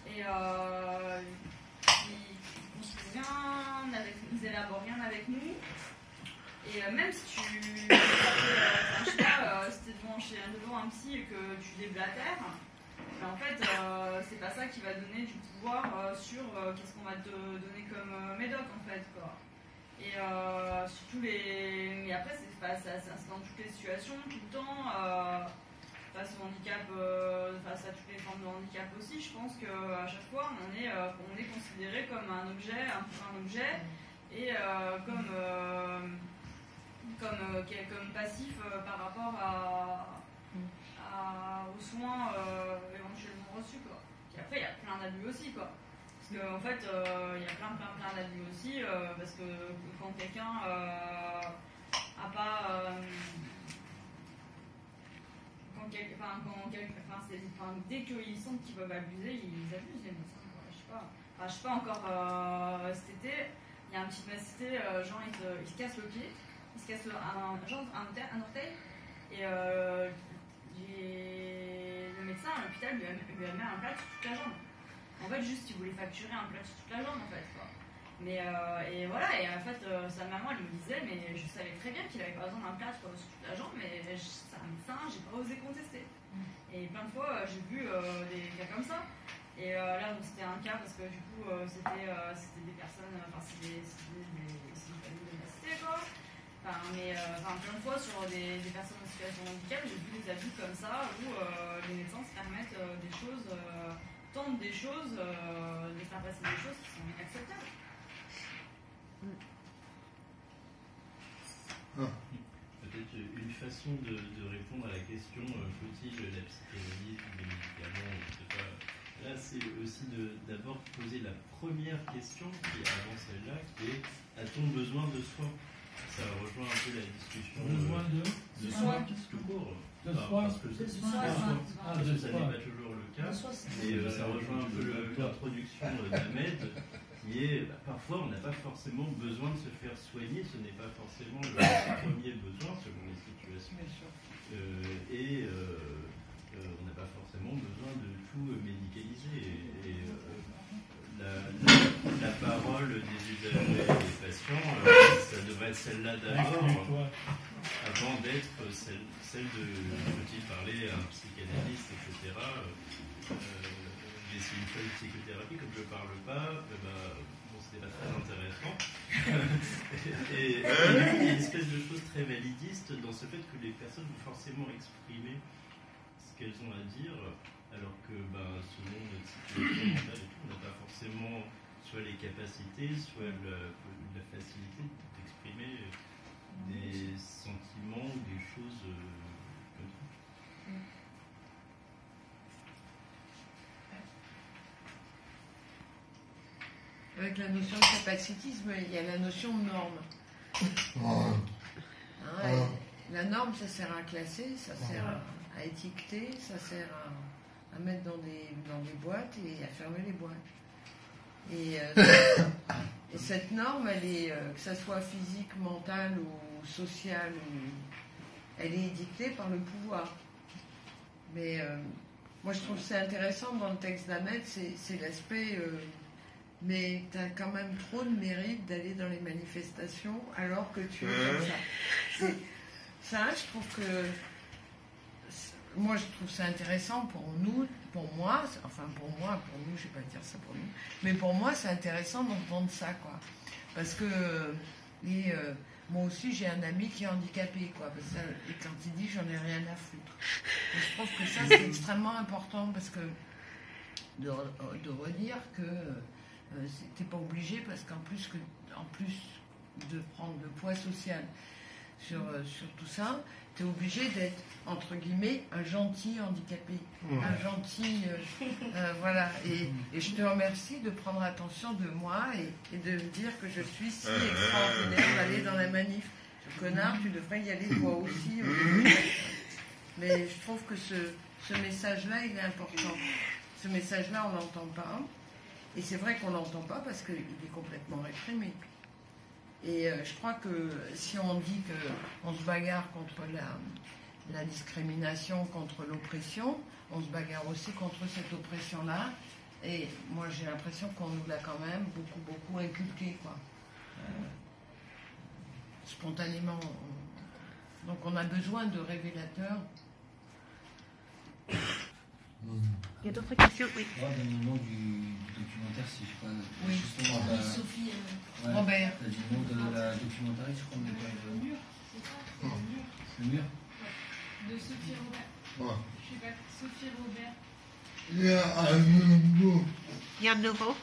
Et ils construisent rien avec nous, ils élaborent rien avec nous. Et même si tu je sais pas, si t'es devant un psy et que tu déblatères, Mais en fait, c'est pas ça qui va donner du pouvoir sur qu'est-ce qu'on va te donner comme médoc, en fait, quoi. Et surtout les... Mais après, c'est dans toutes les situations, tout le temps, face au handicap, face à toutes les formes de handicap aussi, je pense qu'à chaque fois, on est considéré comme un objet, et comme passif par rapport aux soins éventuellement reçus, quoi. Et après, il y a plein d'abus aussi, quoi. Parce qu'en fait, il y a plein d'abus aussi, parce que quand quelqu'un a pas... dès qu'ils sentent qu'ils peuvent abuser, ils abusent, les médecins, quoi. Je sais pas encore, cet été, il y a un petit cité, genre il se casse le pied, il se casse un orteil, et le médecin à l'hôpital lui a mis un plâtre sur toute la jambe. En fait, juste, il voulait facturer un plâtre sur toute la jambe, en fait, quoi. Mais, et voilà, et en fait, sa maman, elle me disait, mais je savais très bien qu'il avait pas besoin d'un plâtre sur toute la jambe, mais c'est un médecin, j'ai pas osé contester. Et plein de fois, j'ai vu des cas comme ça. Et là, donc, c'était un cas parce que du coup, c'était des personnes, c'est des familles de la cité, quoi. Plein de fois sur des personnes en situation de handicap, j'ai vu des abus comme ça où les médecins se permettent des choses, tentent des choses, de faire passer des choses qui sont inacceptables. Peut-être une façon de répondre à la question faut-il la psychanalyse ou les médicaments, je sais pas. Là, c'est aussi d'abord poser la première question qui est avant celle-là, qui est a-t-on besoin de soi? Ça rejoint un peu la discussion de soi, tout court. Parce que ça n'est pas toujours le cas. Et ça rejoint un peu l'introduction d'Ahmed, qui est parfois on n'a pas forcément besoin de se faire soigner, ce n'est pas forcément le premier besoin selon les situations. Et on n'a pas forcément besoin de tout médicaliser. Et la parole des usagers et des patients, ça devrait être celle-là d'abord, avant d'être celle de faut-il parler à un psychanalyste, etc. Mais c'est une feuille de psychothérapie, comme je ne parle pas, bon, c'était pas très intéressant. et du coup, il y a une espèce de chose très validiste dans ce fait que les personnes vont forcément exprimer ce qu'elles ont à dire, alors que selon notre situation mentale et tout, on n'a pas forcément soit les capacités, soit la facilité d'exprimer des sentiments ou des choses comme ça. Avec la notion de capacitisme, il y a la notion de norme. La norme, ça sert à classer, ça sert à étiqueter, ça sert à mettre dans des boîtes et à fermer les boîtes. Et cette norme, elle est, que ça soit physique, mentale ou sociale, elle est édictée par le pouvoir. Mais moi, je trouve que c'est intéressant dans le texte d'Ahmed, c'est l'aspect... mais tu as quand même trop de mérite d'aller dans les manifestations alors que tu es comme ça. Ça, je trouve que... Moi, je trouve ça intéressant pour nous, pour moi, pour nous, je vais pas dire ça pour nous, mais pour moi, c'est intéressant d'entendre ça, quoi. Parce que, moi aussi, j'ai un ami qui est handicapé, quoi. Et quand il dit, j'en ai rien à foutre. Et je trouve que ça, c'est extrêmement important, parce que de redire que t'es pas obligé, parce qu'en plus de prendre le poids social sur tout ça, tu es obligé d'être, entre guillemets, un gentil handicapé. Un gentil... voilà. Et je te remercie de prendre attention de moi et de me dire que je suis si extraordinaire d'aller dans la manif. Connard, tu devrais y aller toi aussi. Mais je trouve que ce message-là, il est important. Ce message-là, on l'entend pas. Et c'est vrai qu'on l'entend pas parce qu'il est complètement réprimé. Et je crois que si on dit qu'on se bagarre contre la discrimination, contre l'oppression, on se bagarre aussi contre cette oppression-là. Et moi, j'ai l'impression qu'on nous l'a quand même beaucoup inculqué, quoi. Spontanément. Donc on a besoin de révélateurs. Il y a d'autres questions? Oui. On va donner le nom du documentaire, si je sais pas. Oui. Justement, Sophie. Robert. T'as dit le nom de la documentaire, je crois qu'on est pas le mur. Le mur? De Sophie Robert. Ouais. Je sais pas, Sophie Robert. Il y a un nouveau. Il y a un nouveau.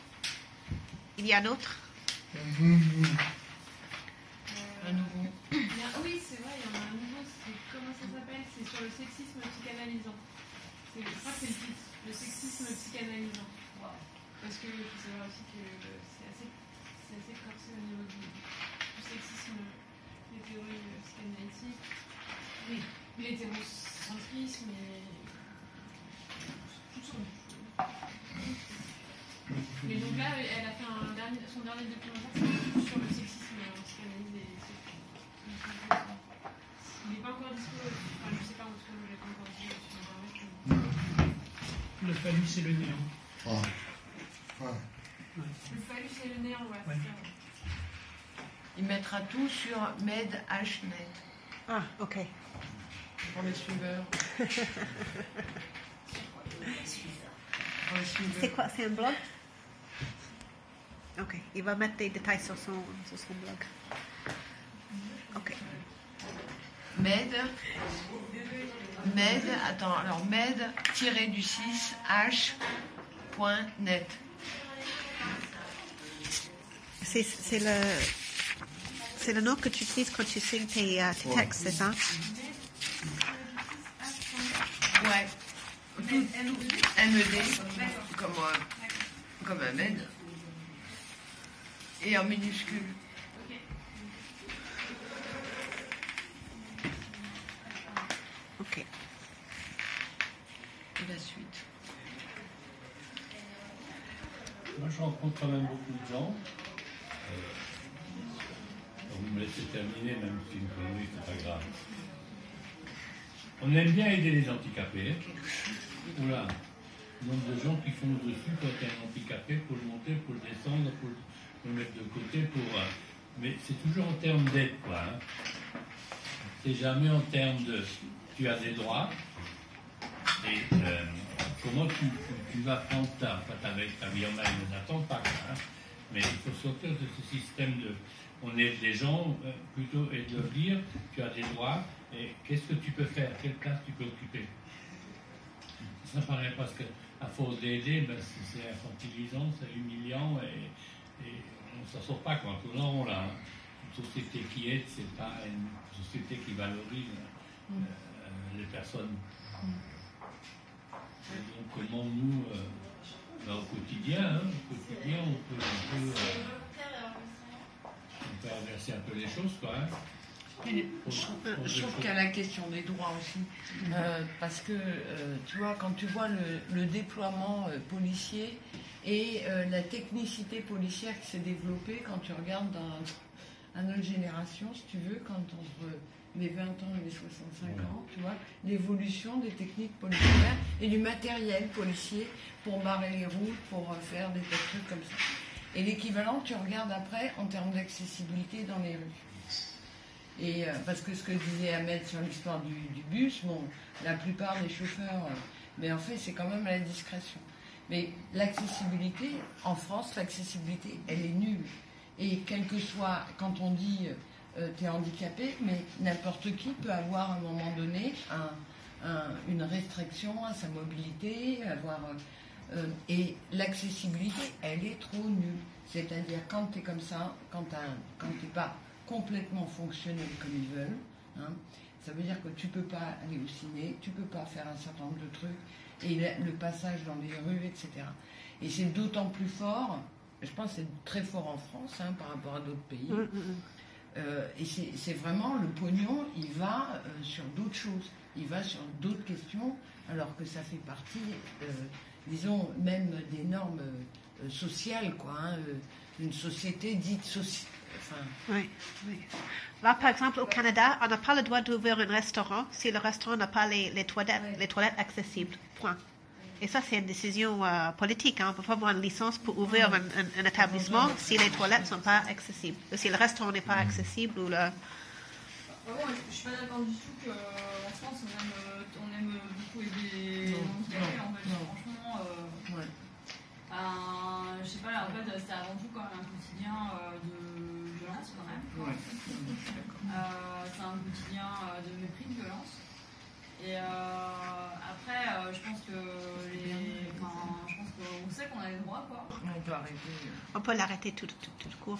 Il y a un autre. Un nouveau. Oui, c'est vrai, il y en a un nouveau. Comment ça s'appelle? C'est sur le sexisme psychanalysant. Je crois que c'est le titre. Le sexisme psychanalysant. Wow. Parce que il faut savoir aussi que c'est assez corsé au niveau du sexisme, des théories psychanalytiques. Oui, l'hétérocentrisme et toutes sortes de choses. Mais donc là, elle a fait son dernier documentaire sur le sexisme en psychanalyse. Il n'est pas encore dispo. Enfin, je ne sais pas, en tout cas, je ne l'ai pas encore dit sur Internet. Le phallus et le néant. Le phallus et le néant, ouais. C'est ça. Il mettra tout sur med.net. Ah, ok. Pour les suiveurs. C'est quoi? C'est un blog? Ok. Il va mettre des détails sur son blog. Ok. med-6h.net. C'est le nom que tu utilises quand tu signes tes textes, c'est ça? Ouais. MED, comme un med. Et en minuscule. Ok. Et la suite. Moi, je rencontre quand même beaucoup de gens. Vous me laissez terminer, même si une connerie, c'est pas grave. On aime bien aider les handicapés. Oula, le nombre de gens qui font dessus quand il y a un handicapé pour le monter, pour le descendre, pour le mettre de côté, mais c'est toujours en termes d'aide, quoi. Hein. C'est jamais en termes de tu as des droits et comment tu vas prendre ta vie en main, ils n'attendent pas, quoi. Hein. Mais il faut sortir de ce système on aide les gens plutôt et de leur dire tu as des droits et qu'est-ce que tu peux faire, quelle place tu peux occuper. Ça paraît parce qu'à force d'aider, c'est infantilisant, c'est humiliant et on ne s'en sort pas quand on tourne en rond là. Une société qui aide, c'est pas une société qui valorise les personnes. Et donc comment nous, au quotidien, on peut inverser un peu les choses, quoi. Hein. Je trouve qu'il y a la question des droits aussi. Parce que, tu vois, quand tu vois le déploiement policier et la technicité policière qui s'est développée, quand tu regardes à notre génération, si tu veux, quand entre les 20 ans et les 65 ans, tu vois, l'évolution des techniques policières et du matériel policier pour barrer les routes, pour faire des tas de trucs comme ça. Et l'équivalent, tu regardes après en termes d'accessibilité dans les rues. Et parce que ce que disait Ahmed sur l'histoire du bus, bon, la plupart des chauffeurs, mais en fait, c'est quand même à la discrétion. Mais l'accessibilité, en France, l'accessibilité, elle est nulle. Et quel que soit, quand on dit t'es handicapé, mais n'importe qui peut avoir à un moment donné une restriction à sa mobilité, et l'accessibilité, elle est trop nulle. C'est-à-dire quand tu es comme ça, quand tu n'es pas complètement fonctionnel comme ils veulent, hein, ça veut dire que tu ne peux pas aller au ciné, tu ne peux pas faire un certain nombre de trucs, et le passage dans les rues, etc. Et c'est d'autant plus fort, je pense que c'est très fort en France par rapport à d'autres pays, et c'est vraiment le pognon, il va sur d'autres choses, il va sur d'autres questions, alors que ça fait partie, disons, même des normes sociales, quoi, une société dite sociale. Oui. Là, par exemple, au Canada, on n'a pas le droit d'ouvrir un restaurant si le restaurant n'a pas les toilettes accessibles. Point. Et ça, c'est une décision politique. On ne peut pas avoir une licence pour ouvrir un établissement si les toilettes ne sont pas accessibles. Ou si le restaurant n'est pas accessible. Bon, je suis pas d'accord du tout qu'en France on aime beaucoup aider les handicapés. En fait, franchement, je sais pas, en fait, c'était avant tout quand même un quotidien de violence quand même. C'est un quotidien de mépris, de violence. Et après, je pense qu'on sait qu'on a les droits, quoi. On peut arrêter. On peut l'arrêter tout court.